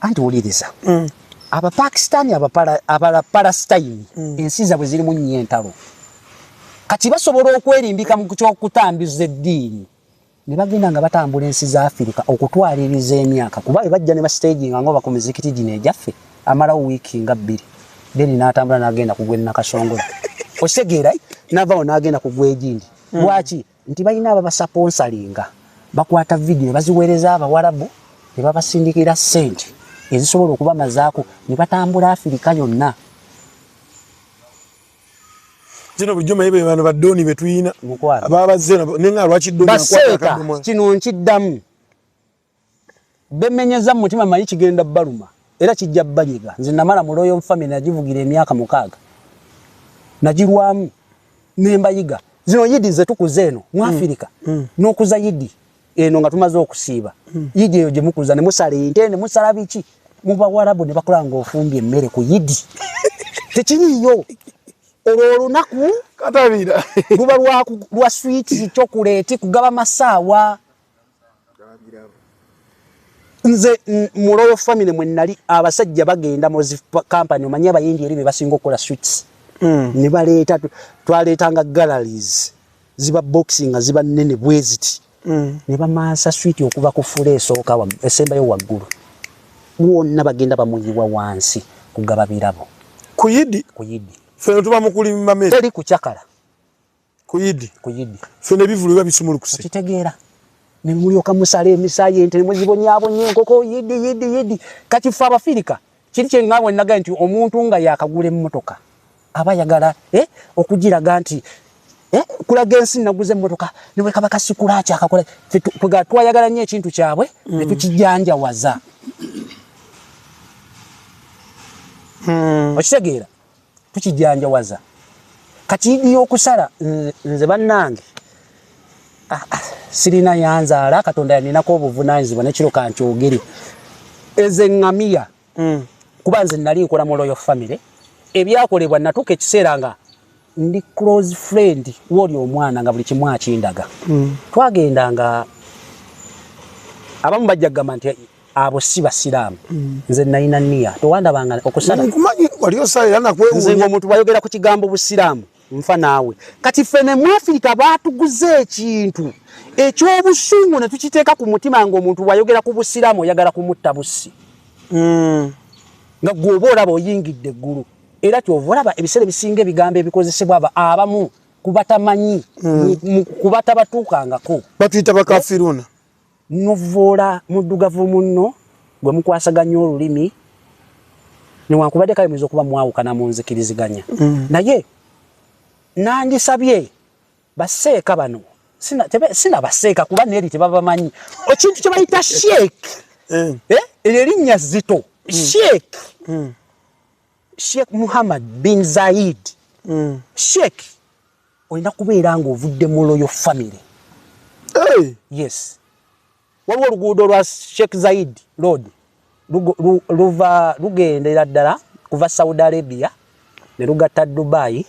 Anti uliriza. Abapakistani, Abapalestine ensi zaabwe zirimu nnyo entalo. Kati basobola okwerimbika mu ky'okutambuza eddiini ne bagenda nga batambula ensi za Afirika okutwaliriza emyaka kuba bajja ne bastaginga ngoba ku mizikiti gino egyaffe amalawo wiiki nga 2. Deni n'atambula n'agenda kugwa Nakasongola. Osegeera n'avaawo n'agenda kugwa egindi. Lwaki? Nti balina ababasaponsalinga. Bakwata video baziweereza Abawarabu ne babasindikira ssente ezisobola okubamazaako ne batambula Afirika yonna.
Zino bulijjo mayebe bano baddoni betuyina ababazze nenga lwaki ddoni
baseeka kino nkiddamu bemenyeza mu mutima manyi kigenda baluma era kijja bbanyiga. Nze namala mu Royal Family nagivugira emyaka 6 nagirwamu nembayiga zino yidi ze tukuze eno mu Afirika n'okuza yidi eno nga tumaze okusiiba yidi eyo gye mukuza ne musala ente ne musala biki mu Bawarabu ne bakulanga ofumbye emmere ku yidi tekiriyo. Olwo olunaku
katabira
luba lwa sweet chocolate kugaba masaawa. Nze mu Royal Family mwe nali abasajja bagenda mu company omanyi abayindi eri be basinga okukola sweets. Ne baleeta twaleetanga galleries ziba boxing nga ziba nnene bweziti. Ne bamaasa sweet okuva ku fule esooka esembayo waggulu. Wonna bagenda bamuyiwa wansi kugaba birabo.
Kuyidi?
Kuyidi.
Fene tuba mukulimba mezi.
Teri kuchakala.
Kuyidi?
Kuyidi.
Fene bivulu biba bisumulukuse.
Kitegeera. Ne mulyoka musale emisaye ente muzibonyabonye enkoko yidi. Kati fa Abafirika kiri kye ngabo naga nti omuntu nga yakagula emmotoka aba yagala okugiraga nti kulaga ensi naguze emmotoka niwe kabaka sikulacha akakola twayagala nnyo ekintu kyabwe ne tukijjanjawaza. Okitegeera tukijjanjawaza. Kati idi okusala nze bannange sirina yanzaala Katonda yaninako obuvunaanyizibwa nekiro kankyogere ezeŋŋamiya kuba nze nali nkola mu Royal Family ebyakolebwa natuuka ekiseera nga ndi close friend w'oli omwana nga buli kimu akindaga. Twagendanga abamu bajja kugamba nti abo si basiraamu. Nze nalina nniya towandabanga okusala nze ng'omuntu bwayogera ku kigambo busiraamu nfa naawe. Kati ffene mu Afirika baatuguze ekintu ekyobusungu ne tukiteeka ku mutima ng'omuntu bwayogera ku busiraamu oyagala kumutta bussi nga gw'oba olaba oyingidde eggulu. Era kyova olaba ebiseera ebisinga ebigambo ebikozesebwa abamu kubatamanyi kubatabatuukangako
batuyita bakafiruuna.
Novoola muddugavu munno gwe mukwasaganya olulimi newankubadde kale muyinza okuba mwawukana mu nzikiriziganya naye nandisabye baseeka bano sina baseeka kuba neeri tebabamanyi ekintu kye bayita sheek erinnya zito sheek Sheikh Muhammad bin Zayed sheek olina kubeera ng'ovudde mu Royal Family. Yes. Waliwo oluguudo lwa Sheikh Zayed Road lugendera ddala kuva Saudi Arabia ne lugatta Dubai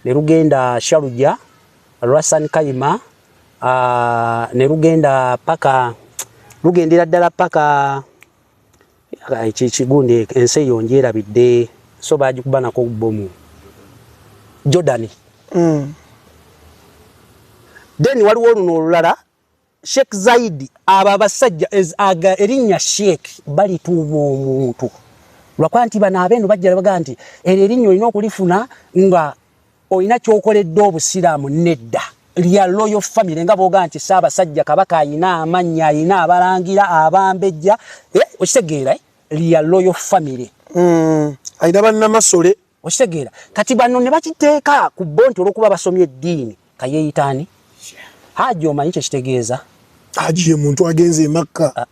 ne lugenda Sharjah Ras Al Khaimah ne lugenda paka lugendera ddala paka ekigundi ensi eyo njerabidde so bagikubana ko bomu Jordan then waliwo oluno olulala Sheikh Zaidi aba basajja aga erinnya Sheikh bali tuuma omuntu lwakwanti bana abenu bajja baga nti erinnya olina okulifuna nga olina kyokoledde obusiraamu nedda lya royal family nga boga nti Ssaabasajja Kabaka ayina amanya ayina abalangira abambejja okitegeera lya royal family
ayina bannamasole
okitegeera kati bano ne bakiteeka ku bonto olwokuba basomye eddiini kayeeyitaani Haji omanyi kye kitegeeza
Haji ye muntu agenze e Makka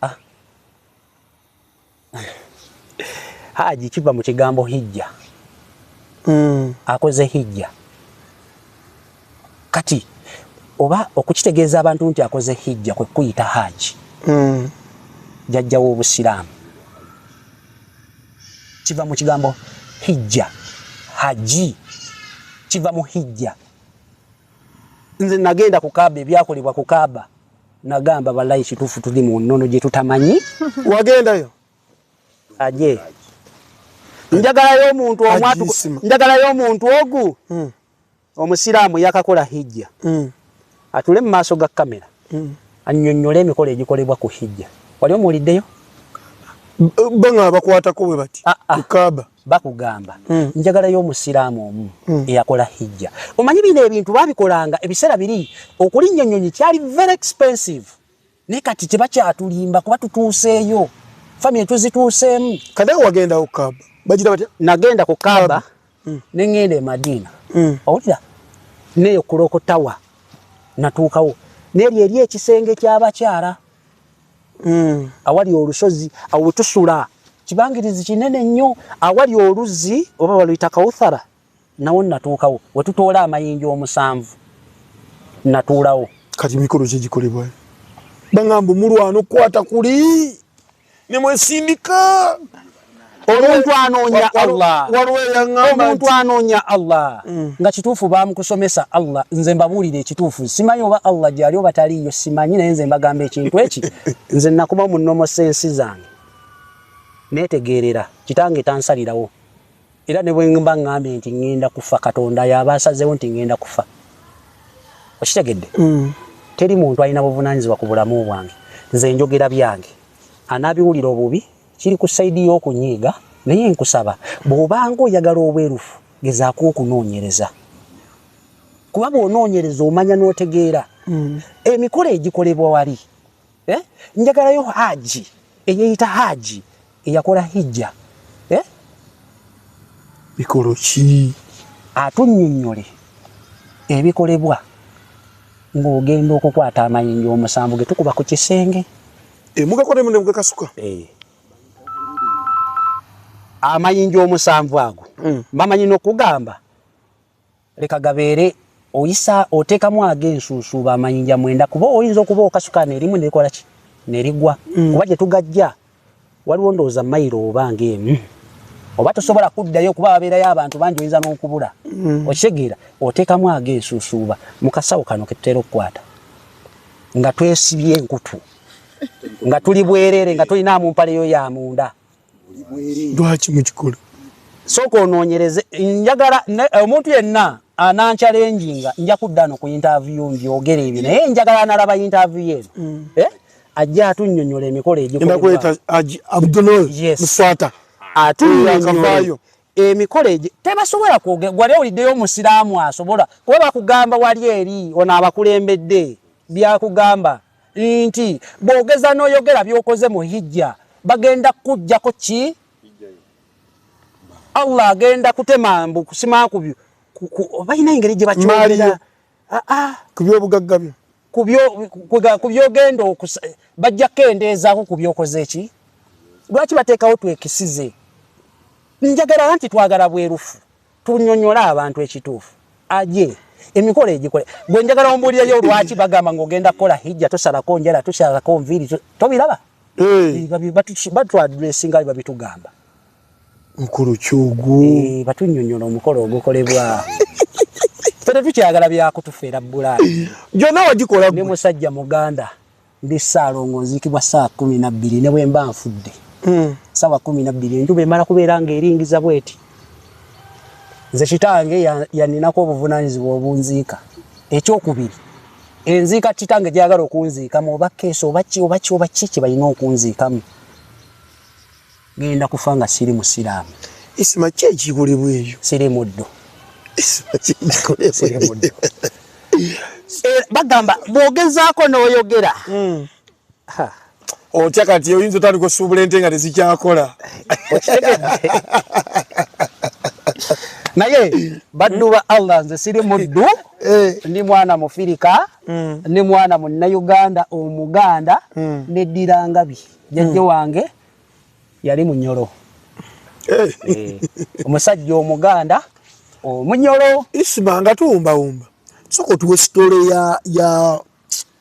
Haji kiva mu kigambo hijja akoze hijja kati oba okukitegeeza abantu nti akoze hijja kwe kuyita Haji jajjawo obusiraamu kiva mu kigambo hijja haji kiva mu hijja nze nagenda ku Kaaba ebyakolebwa ku Kaaba nagamba balayi kituufu tuli mu nnono gye tutamanyi
wagendayo
aje njagalayo omuntu omwatu njagalayo omuntu ogu omusiraamu yakakola hijja atule mu maaso ga kamera annyonnyole emikolo egikolebwa ku hijja wali omuwuliddeyo
banga bakwatako bwe bati ku Kaaba
bakugamba njagalayo omusiraamu omu eyakola hijja omanyi bino ebintu babikolanga ebiseera biri okulinnya ennyonyi kyali very expensive naye kati tebakyatulimba kuba tutuuseeyo family tuzituuseemu
kade wagenda ku Kaaba bagira batya
nagenda ku Kaaba ne ngenda e Madina owulira neyo kulokotawa natuukawo neryo eri ekisenge ky'abakyala awali olusozi awo tusula kibangirizi kinene nnyo awali oluzzi oba baluyita Kawuthara nawo natuukawo wetutoola amayinja 7 natuulawo
kati mikolo kye gikolebwa bangamba mulwano kwata kuli ne mwesindika
omuntu anoonya Allah omuntu anoonya Allah nga kituufu bamukusomesa Allah nze mbabuulire ekituufu simanyi oba Allah gyali oba taliyo simanyi naye nze mbagamba ekintu eki nze nakuba mu nnomo sensi zange netegeerera kitange tansalirawo era ne bwe mba ngambye nti ngenda kufa Katonda yabasazeewo nti ngenda kufa okitegedde teri muntu alina buvunaanyizibwa ku bulamu bwange nze njogera byange anaabiwulira obubi kiri ku saidi y'okunyiiga naye nkusaba bw'obanga oyagala obwerufu gezaako okunoonyereza kuba bw'onoonyereza omanya n'otegeera emikolo egikolebwa wali njagalayo Haji eyeeyita Haji eyakola hijja
mikolo ki
atunnyonnyole ebikolebwa ng'ogenda okukwata amayinja 7 ge tukuba ku kisenge
mugakole mu mugakasuka
amayinja 7 ago bamanyi n'okugamba leka gabeere oyisa oteekamu ag'ensuusuuba amayinja 9 kuba oyinza okuba okasuka n'erimu nerikola ki nerigwa kuba gye tugajja waliwo ndowooza mayiro oba ng'emu oba tosobola kuddayo kuba wabeerayo abantu bangi oyinza n'okubula okitegeera oteekamu ag'ensuusuuba mu kasawo kano ke tutera okukwata nga twesibye enkutu nga tuli bwereere nga tulina mu mpaleyo ya munda
lwaki mukikola
sooka onoonyereze njagala omuntu yenna ananchalenjinga nja kudda no ku interview mbyogere ebyo naye njagala analaba interview eno ajja atunnyonnyola emikolo
egikolebwa Abdullah Muswata
atunnyonnyola emikolo tebasobola kwogera gwali owuliddeyo omusiraamu asobola kuba bakugamba wali eri ono abakulembedde byakugamba nti bwogeza n'oyogera byokoze mu hijja bagenda kujjako ki Allah agenda kutema mbu kusima kubyo balina engeri gye bakyogera
ku byobugagga byo
ku byogenda bajja kendeezaako ku byokoze ki lwaki bateekawo twekisize njagala nti twagala bwerufu tunnyonnyola abantu ekituufu aje emikolo egikole gwe njagala ombuulirayo lwaki bagamba ng'ogenda kukola hijja tosalako njala tosalako nviiri tobiraba batwadressinga babitugamba
mukolo kyogo
batunnyonnyola omukolo ogukolebwa fere tukyagala byakutufeera bbulaayi
gyonna wagikola
ne musajja muganda ndi Ssaalongo nziikibwa 12:00 ne bwe mba nfudde 12:00 enjuba emala kubeera ng'eringiza bweti nze kitange yaninako obuvunaanyizibwa obunziika. Ekyokubiri, enziika kitange gyagala okunziikamu oba keesi oba ki kye balina okunziikamu, ngenda kufa nga siri musiraamu.
Isima ki ekikolebwa eyo?
Siri muddo.
Isima ki ekikolebwa eyo?
Bagamba bw'ogezaako n'oyogera.
Otya kati oyinza otandika osuubula ente nga tezikyakola.
Naye baddu ba Allah nze siri muddu, ndi mwana Mufirika, ndi mwana Munnayuganda Omuganda, neddira Ngabi. Jjajja wange yali Munyoro. Omusajja Omuganda Omunyoro.
Isima nga tuwumbawumba. Soko tuwe story ya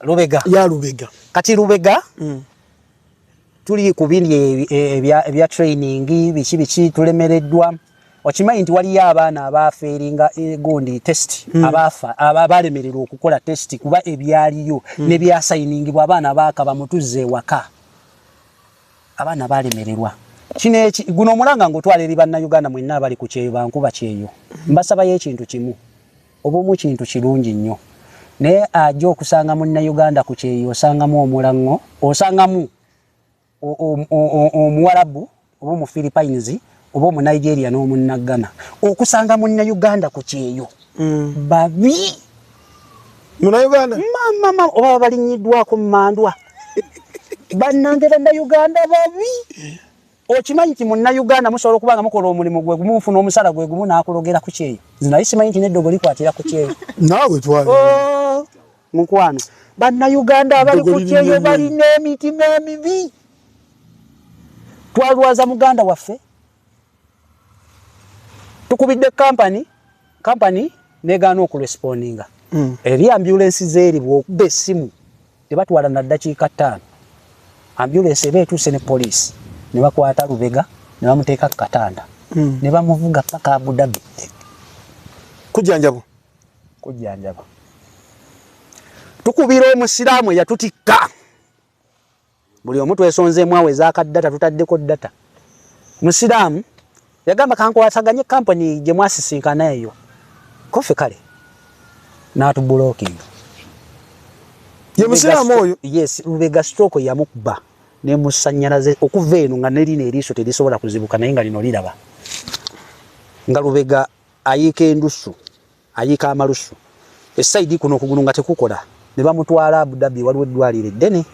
Lubega.
Ya Lubega.
Kati Lubega tuli ku bindi ebya training biki tulemereddwa. Okimanyi nti waliyo abaana abafeeringa gundi test abafa abalemererwa okukola test kuba ebyaliyo ne byasayiningibwa abaana baakaba mutuzze waka. Abaana balemererwa. Kino guno omulanga ng'otwala eri bannayuganda mwenna abali ku kyeyo bankuba kyeyo. Mbasabayo ekintu kimu. Obumu kintu kirungi nnyo. Naye ajja okusanga Munnayuganda ku kyeyo osangamu omulango, osangamu Omuwarabu oba Omufiripines oba Omunigeria n'Omunnagana. Okusanga Munnayuganda ku kyeyo babi.
Munnayuganda?
Mama oba balinyiddwako mu mandwa. Bannange Bannayuganda babi. Okimanyi nti Munnayuganda musobola okuba nga mukola omulimu gwe gumu mufuna omusala gwe gumu n'akulogera ku kyeyo. Zinaye simanyi nti n'eddogo likwatira ku kyeyo.
Naawe twali.
Mukwano. Bannayuganda abali ku kyeyo balina emitima emibi. Twalwaza muganda waffe. Tukubidde company negaana okurespondinga. Eri ambulance zeeri bw'okuba essimu tebatwala na ddakiika 5. Ambulance eba etuuse ne police. Ne bakwata Lubega ne bamuteeka ku katanda. Ne bamuvuga paka Abu Dhabi.
Kujjanjabo. Tukubira omusiraamu yatutikka. Buli omu twesonzeemu awezaako data tutaddeko data. Musiraamu yagamba kankwataganye company gye mwasisinkana eyo. Kofe kale. N'atublocking. Ye musiraamu oyo?
Yes, Lubega stroke yamukuba. Ne musanyalaze okuva eno nga nerina eriiso terisobola kuzibuka naye nga lino liraba. Nga Lubega ayiika endusu, ayiika amalusu. Esaidi kuno okugulu nga tekukola. Ne bamutwala Abu Dhabi waliwo eddwaliro eddene.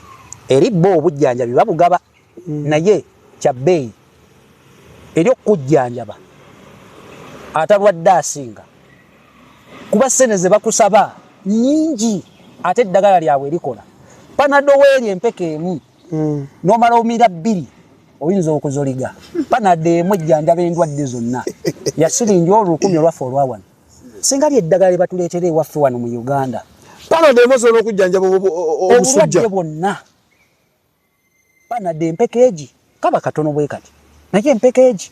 Eribbo obujjanjabi babugaba. Naye kya bbeeyi ery'okujjanjaba atalwadde asinga. Kuba ssene ze bakusaba nnyingi ate eddagala lyabwe erikola. Panado weeri empeke emu. N'omala omira 2 oyinza okuzoliga. Panado emu ejjanjaba endwadde zonna. Ya siringi olukumi olwaffe olwawano. Singa lyeddagala lye batuleetera ewaffe wano mu Uganda.
Panado emu osobola okujjanjaba obusujja.
Obulwadde bwonna. Panado empekeegi kaba katono bwe kati. Naye empekeegi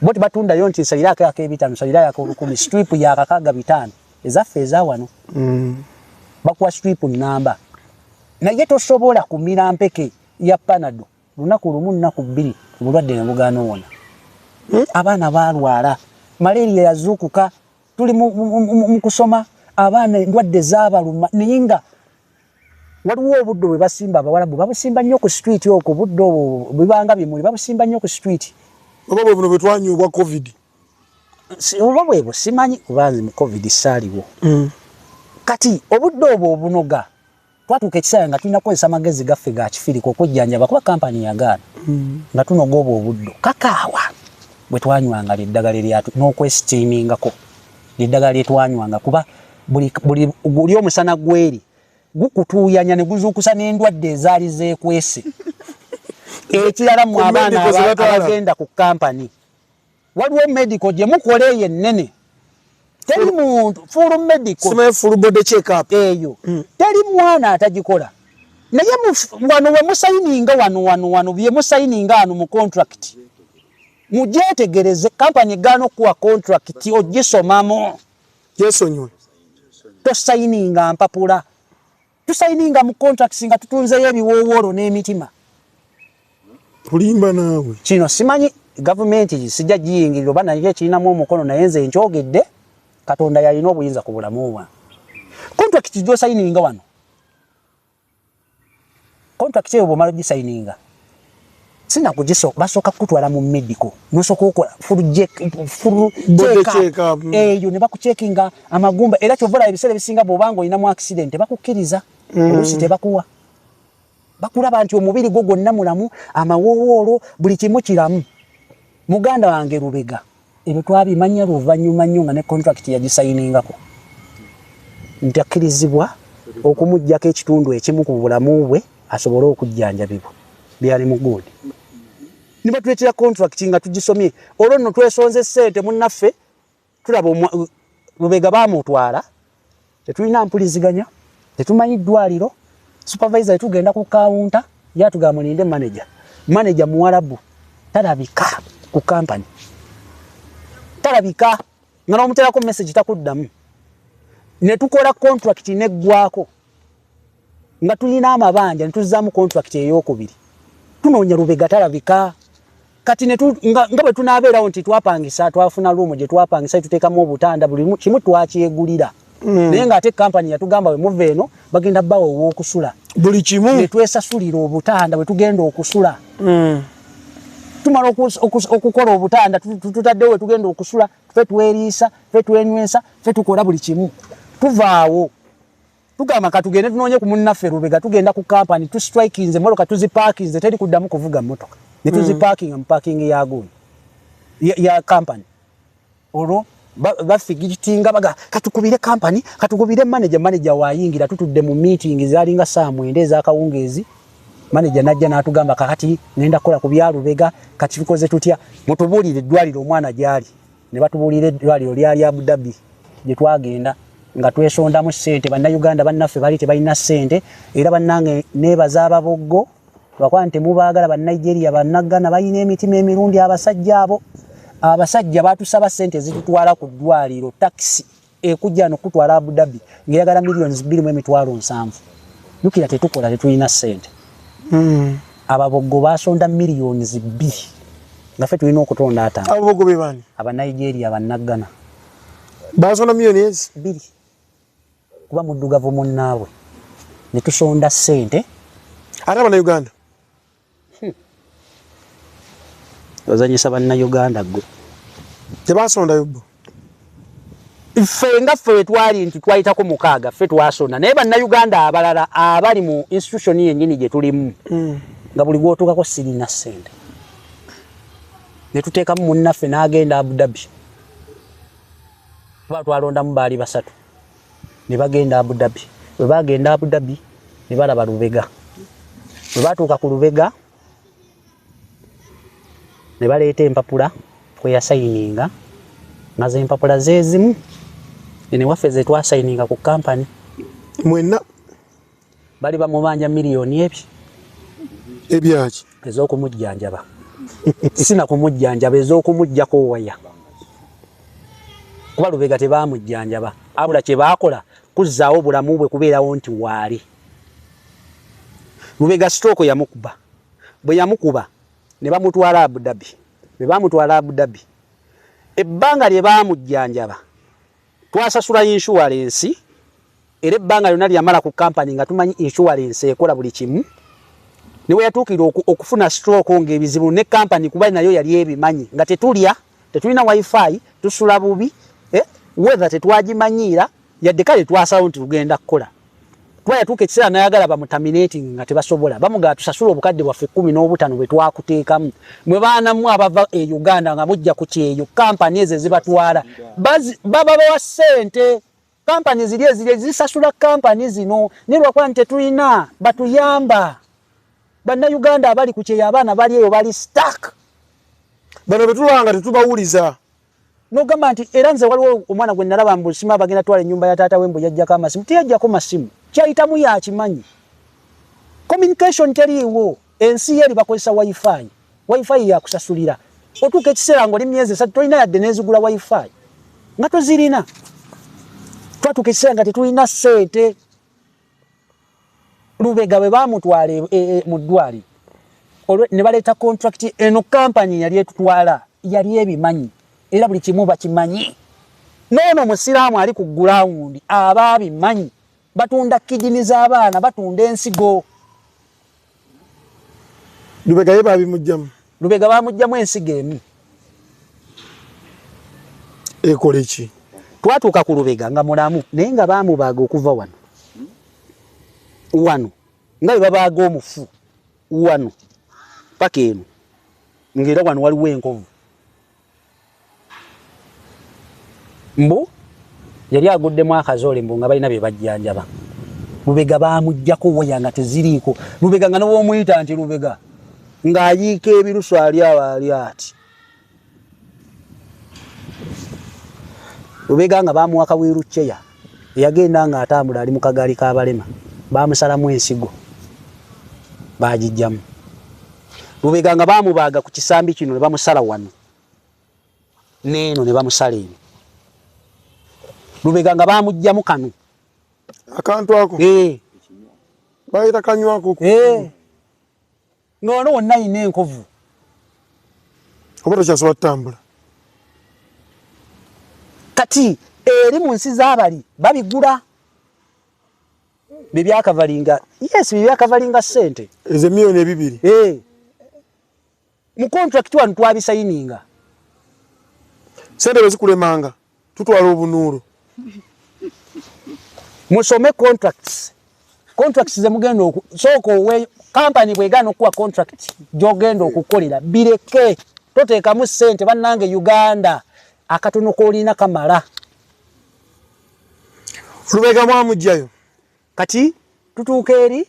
bo tebatundayo nti nsaliraako ak'ebitano nsaliraako olukumi strip ya akakaaga 5 ezaffe ezawano. Bakuwa strip namba. Naye tosobola kumira mpeke ya Panado lunaku lumu nnaku 2 obulwadde ne bugaana wona. Abaana balwala malaria yazuukuka. Tuli mu kusoma abaana endwadde zaabaluma naye nga waliwo obuddo bwe basimba Abawarabu babusimba nnyo ku street okwo buddo bibanga bimuli babusimba nnyo ku street.
Oba bwe buno bwe twanyubwa COVID.
Oba bwe simanyi kubanze mu COVID saaliwo. Kati obuddo obwo obunoga twatuuka ekiseera nga tulina kukozesa amagezi gaffe ga kifiriko okujjanjaba kuba kampani yagaana nga tunoga obwo obuddo kakaawa bwe twanywanga lyeddagala lyatu n'okwesitiimingako lyeddagala lye twanywanga kuba buli omusana gweri gukutuuyanya ne guzuukusa n'endwadde ezaali zeekwese. Ekirala mu abaana abagenda ku kampani waliwo medical gye mukola eyo ennene. Teri muntu full medical.
Sima full body check up.
Eyo. Teri mwana atagikola. Naye wano we musayininga wano bye musayininga wano mu contract. Mujetegereze kampani gano kuwa contract ogisomamo.
Yesonywe.
Tosayininga mpapula. Tusayininga mu contracts nga tutunzeyo ebiwoowolo n'emitima.
Tulimba naawe.
Kino simanyi government sijja giyingirira bana ye kirinamu omukono naye nze nkyogedde Katonda yalina obuyinza ku bulamu bwa contract jo signinga wano contract yo bomalo gi signinga sina kujiso basoka kutwala mu medical nosoka okola full check up yo ne bakucheckinga amagumba era kyovola ebisere bisinga bobango ina mu accident bakukkiriza olusi tebakuwa bakulaba nti omubiri gwo gwonna mulamu amawowoolo buli kimu kiramu muganda wange Lubega ebyo twabimanya luvannyuma nnyo nga ne contract yagisainingako ntakkirizibwa okumuggyako ekitundu ekimu ku bulamu bwe asobole okujjanjabibwa byali mu gundi niba tuletera contract nga tugisomye olwo nno twesonze ssente munnaffe tulaba Lubega baamutwala tetulina mpuliziganya tetumanyi ddwaliro supervisor tugenda ku counter yatugamba ninde manager Muwarabu talabika ku company talabika nga n'omuterako message takuddamu ne tukola contract neggwako nga tulina amabanja ne tuzaamu contract ey'okubiri tunoonya Lubega talabika kati ne nga bwe tunaabeerawo nti twapangisa twafuna room gye twapangisa tuteekamu obutanda buli kimu twakyegulira naye ng'ate company yatugamba we muve eno bagenda bbawo ow'okusula
buli kimu
ne twesasulira obutanda bwe tugenda okusula tumala okukola obutanda tutaddewo we tugenda okusula ffe tweriisa ffe twenywesa ffe tukola buli kimu tuvaawo tugamba katugende tunoonye ku munnaffe Lubega tugenda ku company tustrikinze mmotoka tuziparkinze teri kuddamu kuvuga mmotoka ne tuziparkinga mu parking ya gundi ya company olwo bafigitinga baga katukubire company katukubire manager wayingira tutudde mu meeting zalinga saa 9 ez'akawungeezi manager najja n'atugamba kakati nenda kola ku bya Lubega kati tukoze tutya mutubuulire eddwaliro omwana gyali ne batubuulira eddwaliro lyali Abu Dhabi gye twagenda nga twesondamu ssente bannayuganda bannaffe bali tebalina ssente era bannange neebaza ababoggo lwakuba nti mubaagala bannigeria bannagana balina emitima emirundi abasajja abo abasajja batusaba ssente zitutwala ku ddwaliro taxi ekujja n'okutwala Abu Dhabi ng'eyagala millions 2.7 yukira tetukola tetulina ssente ababoggo basonda millions 2 nga ffe tulina okutonda atano
ababoggo be bani
abanigeria bannagana
basonda millions
2 kuba muddugavu munnaabwe ne tusonda ssente
ate abannayuganda
ozanyisa bannayuganda gwe
tebasondayo bo
ffe nga ffe twali nti twayitako mukaaga ffe twasonda naye bannayuganda abalala abali mu institution yennyini gye tulimu nga buli gwotuukako sirina ssente ne tuteekamu munnaffe n'agenda Abu Dhabi kuba twalondamu baali 3 ne bagenda Abu Dhabi bwe bagenda Abu Dhabi ne balaba Lubega bwe batuuka ku Lubega ne baleeta empapula kwe yasayininga nga ze empapula zeezimu ne waffe ze twasayininga ku company
mwenna
bali bamubanja miliyoni
ebyaki
ez'okumujjanjaba sina kumujjanjaba ez'okumuggyako waya kuba Lubega tebaamujjanjaba abula kye baakola kuzzaawo bulamu bwe kubeerawo nti waali Lubega stroke yamukuba bwe yamukuba ne bamutwala Abu Dhabi bwe bamutwala Abu Dhabi ebbanga lye baamujjanjaba twasasula insurance era ebbanga lyonna lyamala ku company nga tumanyi insurance ekola buli kimu niwe yatuukira okufuna stroke ng'ebizibu ne company kuba nayo yali ebimanyi nga tetulina wifi tusula bubi weather tetwagimanyiira yadde kale twasawo nti tugenda kukola twayatuuka ekiseera nayagala bamutaminating nga tebasobola bamugala tusasula obukadde bwaffe 15 bwe twakuteekamu mwe baanamu abava e Uganda nga mujja ku kyeyo kampani ezo zibatwala babawa ssente kampani ziri zisasula kampani zino ne lwakuba nti tetulina batuyamba bannayuganda abali ku kyeyo abaana bali eyo bali stuck
bano betulanga tetubawuliza
nogamba nti era nze waliwo omwana gwe nalaba mbusima bagenda twala ennyumba ya taata wembo yajjako amasimu teyajjako masimu kyayitamu yakimanyi communication teriiwo ensi yeri bakozesa wifi yakusasulira otuuka ekiseera ng'oli myezi 3 tolina yadde nezigula wifi nga tozirina twatuuka ekiseera nga tetulina ssente Lubega bwe baamutwala mu ddwaliro ne baleta contract eno company yali etutwala yali ebimanyi era buli kimu bakimanyi nono musiraamu ali ku ground ababimanyi batunda kidini z'abaana batunda ensigo
Lubega yeba bimujjamu
Lubega bamujjamu ensigo emu
ekole ki
twatuuka ku Lubega nga mulamu naye nga bamubaaga okuva wano nga bwe babaaga omufu wano paka eno ng'era wano waliwo enkovu mbu yali aguddemu akazoole mbu nga balina bye bajjanjaba Lubega bamuggyako woya nga teziriiko Lubega nga n'obwomuyita nti Lubega ng'ayiika ebirusu ali ati Lubega nga bamuwaka wirucheya yagenda nga atambula ali mu kagaali k'abalema bamusalamu ensigo bagijjamu Lubega nga bamubaaga ku kisambi kino ne bamusala wano neeno ne bamusala eno Lubega nga bamujjamu kano
akantu ako bayita kanywako
ngono wonna ayina enkovu
oba tokyasobola kutambula
kati eri mu nsi z'abali babigula bibyakavalinga ssente
ezo miliyoni 2
mu contract wano twabisayininga
sente bezikulemanga tutwala obunuulu
musome contracts ze mugenda soko we company bwegana okuwa contract jogenda okukolera bireke toteekamu ssente bannange Uganda akatono kolina kamala
Lubega mwamujjayo
kati tutuuka eri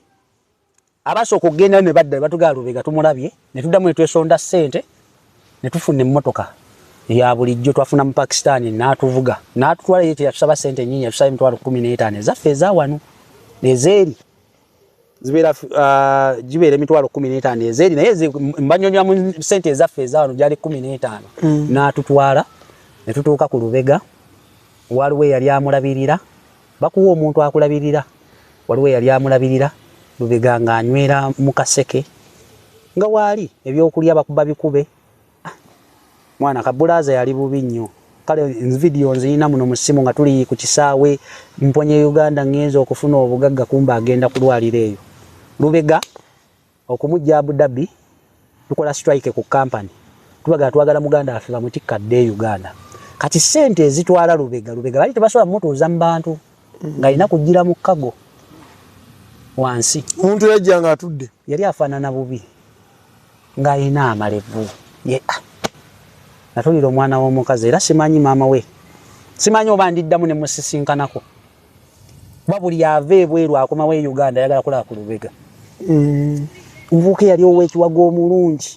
abasooka okugenda ne badda batugala Lubega tumulabye ne tuddamu etwesonda ssente ne tufuna emmotoka ya bulijjo twafuna mu Pakistan n'atuvuga n'atutwala yete yatusaba ssente nnyingi yatusaba emitwalo 15 ezaffe eza wano ezeeri zibeera gibeera emitwalo 15 ezeeri naye mbanyonyola mu ssente ezaffe eza wano gyali 15 n'atutwala ne tutuuka ku Lubega waliwo yali amulabirira bakuwa omuntu akulabirira waliwo yali amulabirira Lubega ng'anywera mu kaseke nga waali ebyokulya bakuba bikube mwana kabulaza yali bubi nnyo kale video nzina muno musimu nga tuli ku kisaawe mponye Uganda ngenzo okufuna obugagga kumba agenda kulwalira eyo Lubega okumujja Abu Dhabi tukola strike ku company tubaga twagala muganda afe bamutikadde Uganda kati sente ezitwala Lubega bali tebasobola mutuuza mu bantu nga ina kugira mu kago wansi
omuntu yajjanga atudde
yali afaanana bubi nga ina amalevu natulira omwana w'omukazi era simanyi maama we simanyi oba ndiddamu ne musisinkanako babuli yave bweru akoma we Uganda yagala kulaba ku Lubega mvuke yali ow'ekiwago omulungi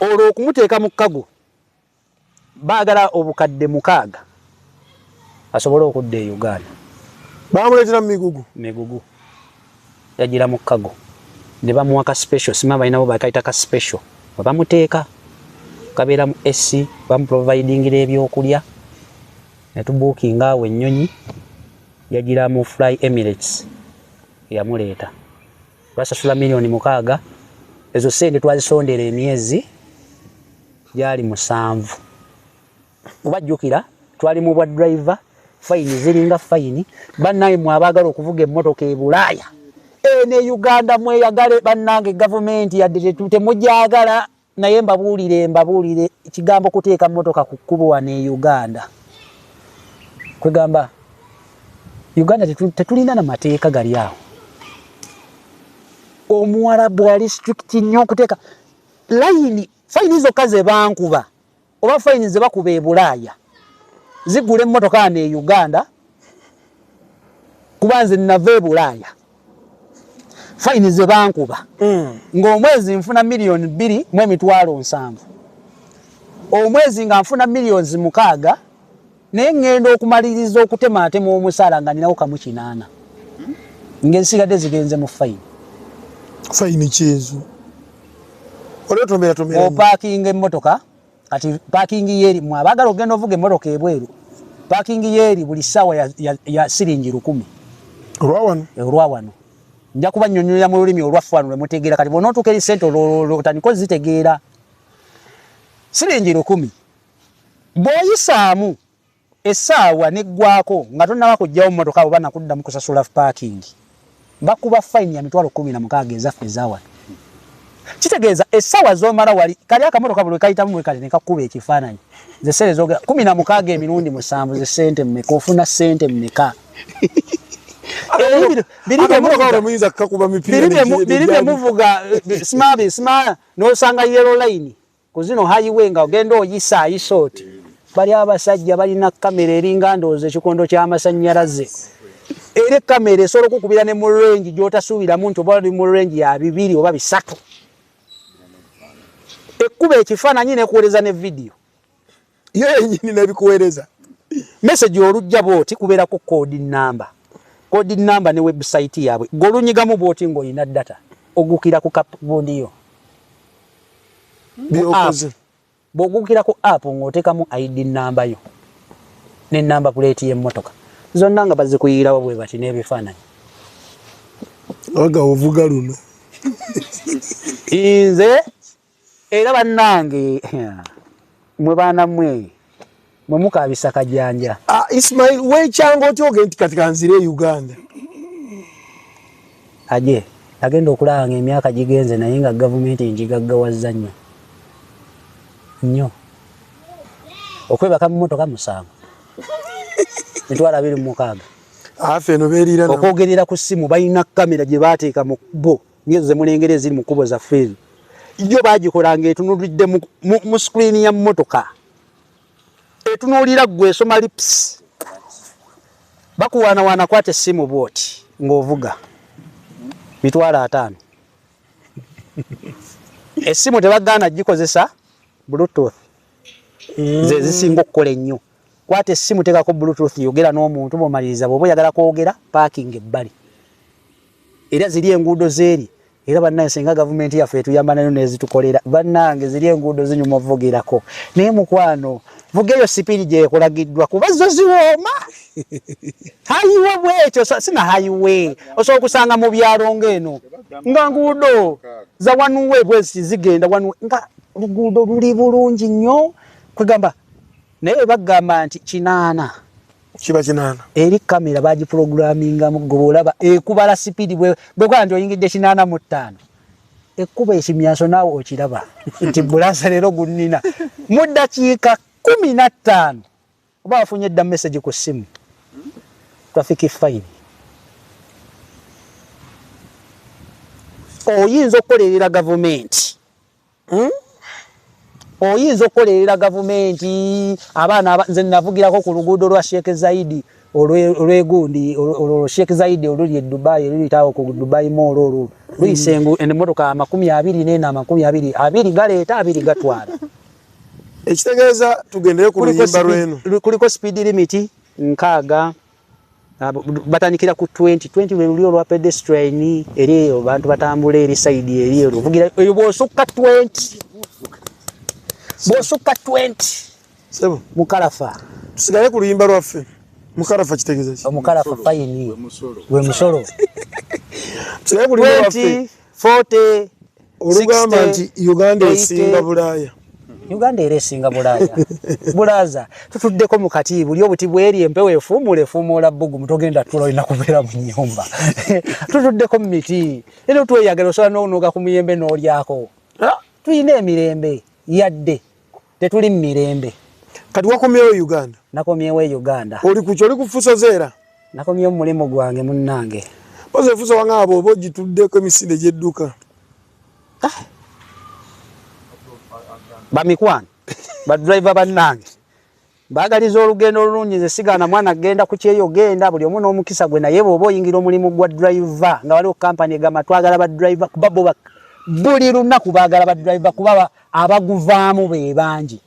olwo okumuteeka mu kago baagala obukadde 6 asobole okudda e Uganda
bamuleetera migugu yagira mu kago ne bamuwa ka special sima balina bo bakaita ka special bamuteeka kabeera mu SC bamuprovidingira ebyokulya netubuukinga awo ennyonyi yagira mu Fly Emirates yamuleeta basasula miliyoni 6 ezo sente twazisondera emyezi gyali 7 obajjukira twali mu bwa driver fine ziringa fine bannaye mwabagala okuvuga emmotoka e Bulaaya ne Uganda mweyagale bannange government yadde temujagala naye mbabuulire kigambo kuteeka mmotoka ku kkubo wa ne Uganda kwegamba Uganda tetulina na mateeka gali awo Omuwarabu ali strict nnyo okuteeka line fine zokka ze bankuba oba fine ze bakuba e Bulaaya zigula emmotoka ne Uganda kubanze nava e Bulaaya fine ze bankuba ng'omwezi nfuna miliyoni 2 mu emitwalo 7 omwezi nga nfuna miliyoni 6 naye ngenda okumaliriza okutematema omusala nga ninawo kamu 8 ng'ensigadde zigenze mu fine kyezo oletomera
opaking emmotoka kati parking yeri mwabagala ogenda ovuga emmotoka ebweru parking yeri buli ssaawa ya siringi 10
olwa wano
nja kuba nnyonnyola mu lulimi olwaffe lwe mutegeera kati bw'onootuuka eri ssente otandika zitegeera siringi 10 bw'oyisaamu essaawa neggwako nga tonnaba kujjawo mmotoka oba nakuddamu kusasula parking bakuba fine ya mitwalo 16 ezaffe ezawano kitegeeza essaawa z'omala wali kali akamotoka buli kayitamu bwe kati ne kakuba ekifaananyi ze ssente z'ogera 16 emirundi 7 ze ssente mmeka ofuna ssente mmeka biri bye muvuga sima n'osanga yellow line ku zino highway nga ogenda oyisa ayisoti bali abasajja balina kamera eringa ndooza ekikondo ky'amasannyalaze era kamera esobola okukubira ne mu range gy'otasuubiramu nti oba oli mu range ya 2 oba 3 ekkuba ekifaananyi nekuweereza ne video
yo yenyini nebikuweereza
message olujja booti kubeerako code number ne website yaabwe golunyigamu booti ng'olina data ogukira ku kapbondiyo bw'ogukira ku app ng'oteekamu ID number yo ne number plate y'emmotoka zonna nga bazikuyirawo bwe bati n'ebifaananyi
aga ovuga luno
nze era bannange mwe baana mmwe mwe mukaabisa kajanja
Ismail wekyanga otya ogenda kati kanzire Uganda
aje agenda okulaba ng'emyaka gigenze naye nga gavumenti njigaggawaza nnyo okwebaka mu mmotoka 7 $26
afe no beerira
okwogerera ku ssimu balina kamera gye baateeka mu bo ngezo ze mulengera eziri mu kkubo za feri yo bagikola ng'etunuulidde mu screen ya mmotoka etunuulira ggwe esoma lips bakuwaanawaana kwata essimu bwoti ng'ovuga $5 essimu tebagaana gikozesa bluetooth ze zisinga okukola ennyo kwata essimu teekako bluetooth yogera n'omuntu bw'omaliriza bw'oba oyagala kwogera parking ebbali era ziri enguudo zeeri era bannange singa gavumenti yaffe etuyamba nayo nezitukolera bannange ziri enguudo zinyuma ovugerako naye mukwano vuga eyo sipiidi gyekulagiddwa kuba zo ziwooma hayiwe bwekyo sina hayiwe osobola okusanga mu byalo ng'eno nga nguudo za wanuwe bwezi zigenda wanuwe nga oluguudo luli bulungi nnyo kwegamba naye bagamba nti 8
kiba 8
eri kamera bagiprogrammingamu gwe olaba ekubala sipiidi bwekola nti oyingidde 85 ekkuba ekimyaso naawe okiraba nti bulasa leero gunnina mu ddakiika 15 oba wafunye edda message ku ssimu traffic fine oyinza okukolerera gavumenti oyinza okukolerera gavumenti abaana nze navugirako ku luguudo lwa Sheikh Zaidi olwegundi Sheikh Zaidi oluli e Dubai oluyitawo ku Dubai Mall olwo luyisengu emmotoka 24 20 galeeta 2 gatwala
ekitegeeza tugendere ku luyimba lwenu
kuliko speed limit 6 batandikira ku 20 lwe luli olwa pedestrian eri abantu batambula eri side eri oluvugira eyo bw'osukka 20
sebo
mukalafa
tusigale ku luyimba lwaffe mukalafa kitegeeza ki
omukalafa fine we musolo
tusigale ku luyimba lwaffe
40
olugamba nti Uganda esinga Bulaaya
Uganda era esinga Bulaaya bulaza tutuddeko mu kati buli obuti bweri empewo efuumuula bbugu mutogenda tulina kubeera mu nnyumba tutuddeko mu miti era tweyagala osobola n'onooga ku muyembe n'olyako tulina emirembe yadde tetuli mu mirembe
kati wakomyewo Uganda
nakomyewo Uganda
oli kuki oli kufuusa zeera
nakomyewo mulimu gwange munnange
poza efuusa wange oba ogituddeko emisinde gy'edduka
bamikwano badriver bannange baagaliza olugendo olulungi nze sigaana mwana genda ku kyeyo genda buli omu n'omukisa gwe naye bw'oba oyingira omulimu gwa driver nga waliwo kampani egamba twagala badriver kuba bo buli lunaku baagala badriver kuba abaguvaamu be bangi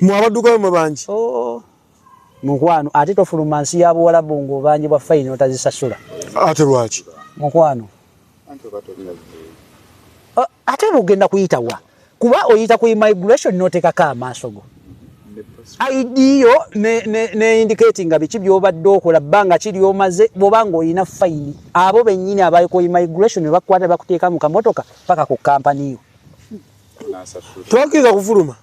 mu abadduka mwe bangi
mukwano ate tofuluma nsi ya Buwarabu ng'obangi bwa fayini otazisasula
ate lwaki
mukwano ate ogenda kuyitawa kuba oyita ku immigration n'oteekako amaaso go ID yo ne indicating biki byobadde okola bbanga kiri omaze bobanga oyina fine abo bennyini abayiko immigration bakwata bakuteeka mu kamotoka paka ku company yo
twakiza kufuluma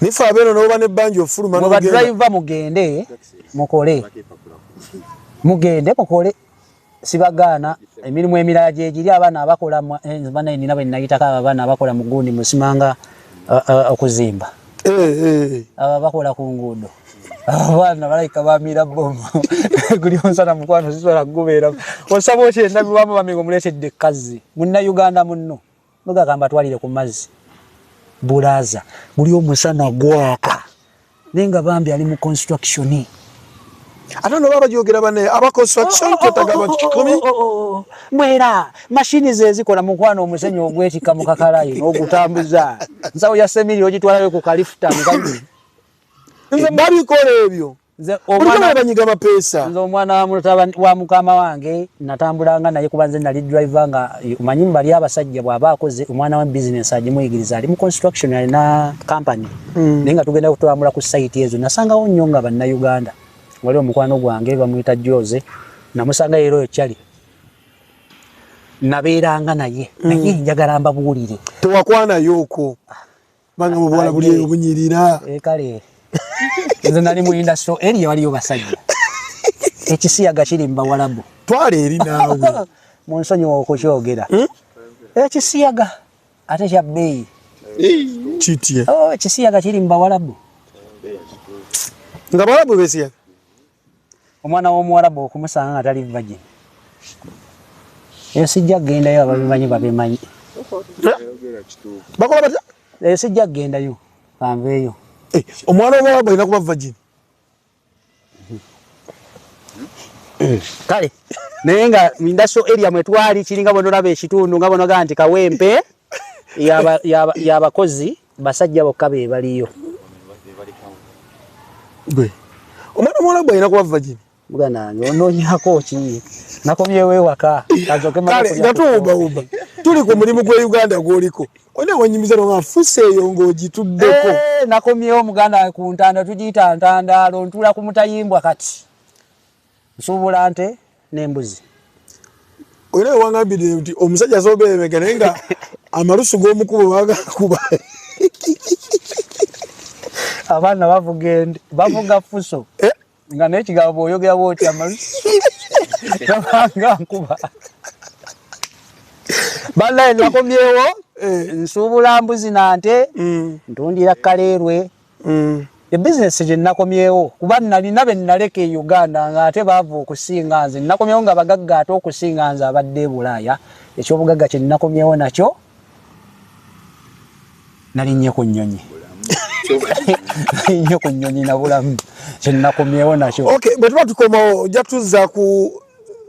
nifa abeno noba ne banjo ofuluma
no driver mugende mukole sibagana emirimu emirala gye giri abaana abakola bana nina bwe nayitaka abaana abakola mu gundi musimanga okuzimba bakola ku nguudo abaana balayika bamira bomu guli onsana mukwano sisobola kugubeera osaba okyenda bibamu bamigo muleetedde kazi munna Uganda munno mugagamba twalire ku mazzi bulaza guli omusana gwaka nenga bambi ali mu construction
atano baba jogera bane aba construction totagaba kikumi
mwera machine ze zikola mukwano omusenyo ogwetika mu kakalayi n'ogutambuza nsawo ya semiri ogitwalayo ku kalifta mukazi
nze bali kola ebyo
nze
omwana banyiga mapesa
nze omwana wa mukama wange natambulanga naye kubanze nali driver nga umanyi mbali abasajja bwaba akoze omwana wa business ajimuyigiriza ali mu construction alina company nenga tugenda kutambula ku site ezo nasangawo nnyo nga banna Uganda wali omukwano gwange bamuyita Jose namusanga yero ekyali nabeeranga naye njagala mbabuulire
tewakwana yoko banga mubwala buli obunyirira
kale nze nali mu industry area waliyo basajja ekisiyaga kiri mbawalabu
twale eri naawe
mu nsonyi okukyogera ekisiyaga ate kya bbeeyi
kitye
ekisiyaga kiri mbawalabu
nga bawalabu besiyaga
omwana w'omuwalabu okumusanga nga tali virgin sijja kugendayo babimanyi
bakola batya
sijja kugendayo kanveeyo
omwana w'omuwalabu alina kuba virgin
kale naye nga industrial area mwe twali kiringa bonolaba ekitundu nga bonoga nti kawempe y'abakozi basajja bokka be baliyo
omwana w'omuwalabu alina kuba virgin
mugana ononyako ki nakomyewo ewaka
kale nga tuwumbawumba tuli ku mulimu gwe Uganda gwoliko one wanyimiza nga fuse eyo ng'ogituddeko
nakomyewo muganda ku ntanda tugiyita ntandaalo ntula ku mutayimbwa kati nsuubula nte n'embuzi
olina wewangambire nti omusajja asobola emega naye nga amalusu g'omukubo bagakuba
abaana bavuga fuso nga n'ekigambo bw'oyogera bw'oti amalusu nabanga nkuba banaye nakomyewo nsuubula mbuzi nante ntundira kaleerwe ebizinesi gye nakomyewo kuba nalina be naleka e Uganda ng'ate baava okusinga nze nakomyewo nga bagagga ate okusinga nze abadde e Bulaaya ekyobugagga kye nakomyewo nakyo nalinnye ku nnyonyi nalinnye ku nnyonyi na bulamu kye nakomyewo nakyo
bwe tuba tukomawo ojja tuzza ku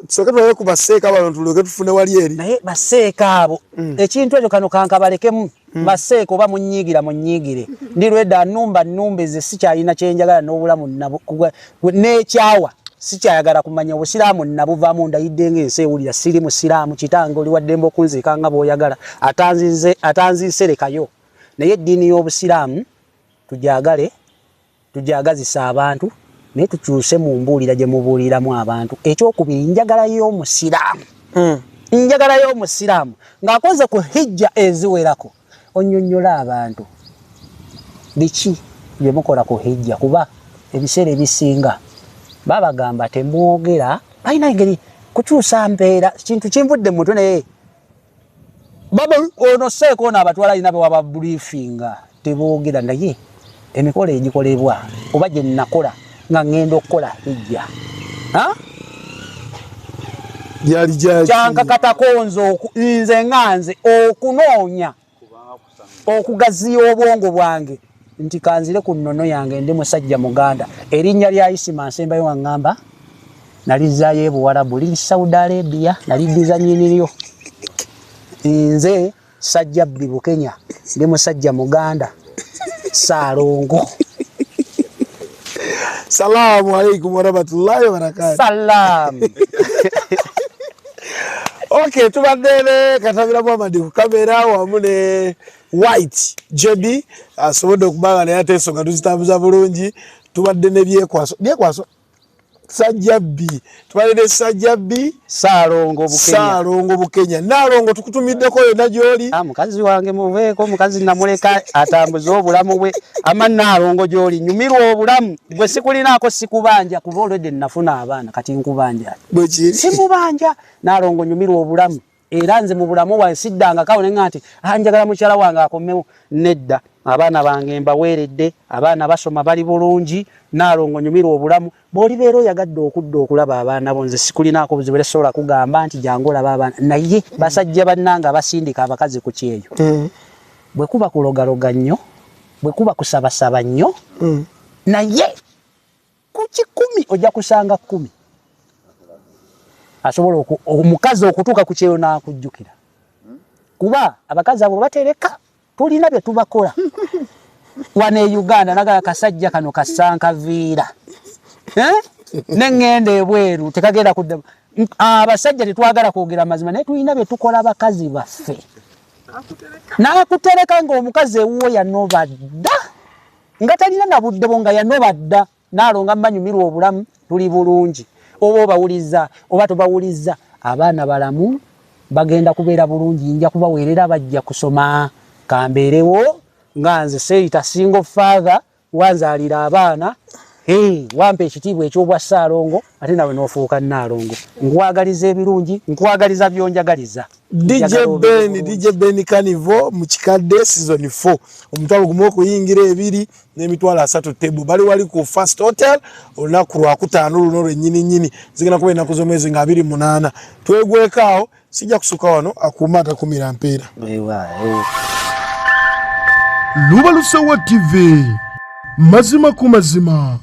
soke tulabe ku baseeka bano tuleke tufune wali eri
naye baseeka abo ekintu ekyo kano kankabalekemu baseeka oba munyiigire ndi lwedda nnumba ze sikyalina kyenjagala n'obulamu n'ekyawa sikyayagala kumanya obusiraamu nabuvaamu ndayidde ng'ensi ewulira siri musiraamu kitange oli waddembe okunziika nga bw'oyagala atanzinserekayo naye eddiini y'obusiraamu tujagazisa abantu naye tukyuse mu mbuulira gye mubuuliramu abantu ekyokubiri njagalayo omusiraamu ng'akoze ku hijja eziwerako onnyonnyola abantu biki bye mukola ku hijja kuba ebiseera ebisinga babagamba temwogera balina engeri kukyusa mpeera kintu kinvudde mutwe naye baba ono seeko ono abatwala alina be waba briefinga teboogera naye emikolo egikolebwa oba gye nakola nga ngenda okukola hijja kyankakatako nze nganze okunoonya okugaziya obwongo bwange nti kanzire ku nnono yange ndi musajja muganda erinnya lya Isima Nsembayo waŋŋamba nalizaayo e Buwarabu liri Saudi Arabia naliddiza nnyiniryo nze sajja Bibu Kenya ndi musajja muganda Saalongo
Salamu alaikum warahmatullahi wabarakatuh.
Salam.
Okay, tubadde Katabira Muhammad ku kamera wamu ne White JB asobodde okubanga naye ate ensonga tuzitambuza bulungi. Tubadde ne byekwaso Sajjabbi tubadde ne Sajjabbi Saalongo Bukenya Naalongo tukutumiddeko yonna gy'oli.
Mukazi wange muveeko, mukazi namuleka atambuze obulamu bwe. Ama Naalongo gy'oli nyumirwa obulamu bwe sikulinaako sikubanja kuba olwedde nafuna abaana kati nkubanja
bwe kiri
simubanja. Naalongo nyumirwa obulamu era nze mu bulamu bwange siddanga kawo ne ngati njagala mukyala wange akomewo. Nedda, abaana bange mbaweeredde, abaana basoma bali bulungi. Naalongo nyumirwa obulamu. Bw'olibeera oyagadde okudda okulaba abaana bo nze sikulinaako buzibu era sobola kugamba nti jangu olaba abaana naye basajja bannanga abasindika abakazi ku kyeyo. Bwe kuba kulogaloga nnyo, bwe kuba kusabasaba nnyo, naye ku 10 ojja kusanga 10 asobola omukazi okutuuka ku kyeyo n'akujjukira. Kuba abakazi abo batereka tulina bye tubakola. Wane Uganda nagala kasajja kano kasanka viira. Nengende ebweru tekagenda kudda. Abasajja tetwagala kwogera mazima naye tulina bye tukola abakazi baffe. N'akutereka ng'omukazi ewuwo yanoba dda. Nga talina na budde bonga yanoba dda. Naalonga mbanyumirwa obulamu tuli bulungi. Oba bawuliza oba tobawuliza abaana balamu bagenda kubeera bulungi nja kubaweerera bajja kusoma kambeerewo nga nze seita single father wanzalira abaana wampe ekitiibwa ekyobwa Saalongo ate nawe n'ofuuka Naalongo. Nkwagaliza ebirungi, nkwagaliza byonjagaliza. DJ Ben Carnival mu kikadde season 4 omutwalo gumu okuyingira 2 n'emitwalo 3 table bali wali ku First Hotel olunaku lwa 5 luno lwennyini zigenda kuba ennaku z'omwezi nga 28. Twegwekaawo sijja kusuka wano akuuma atakumira mpeera.
Lubalusewa TV mazima ku mazima.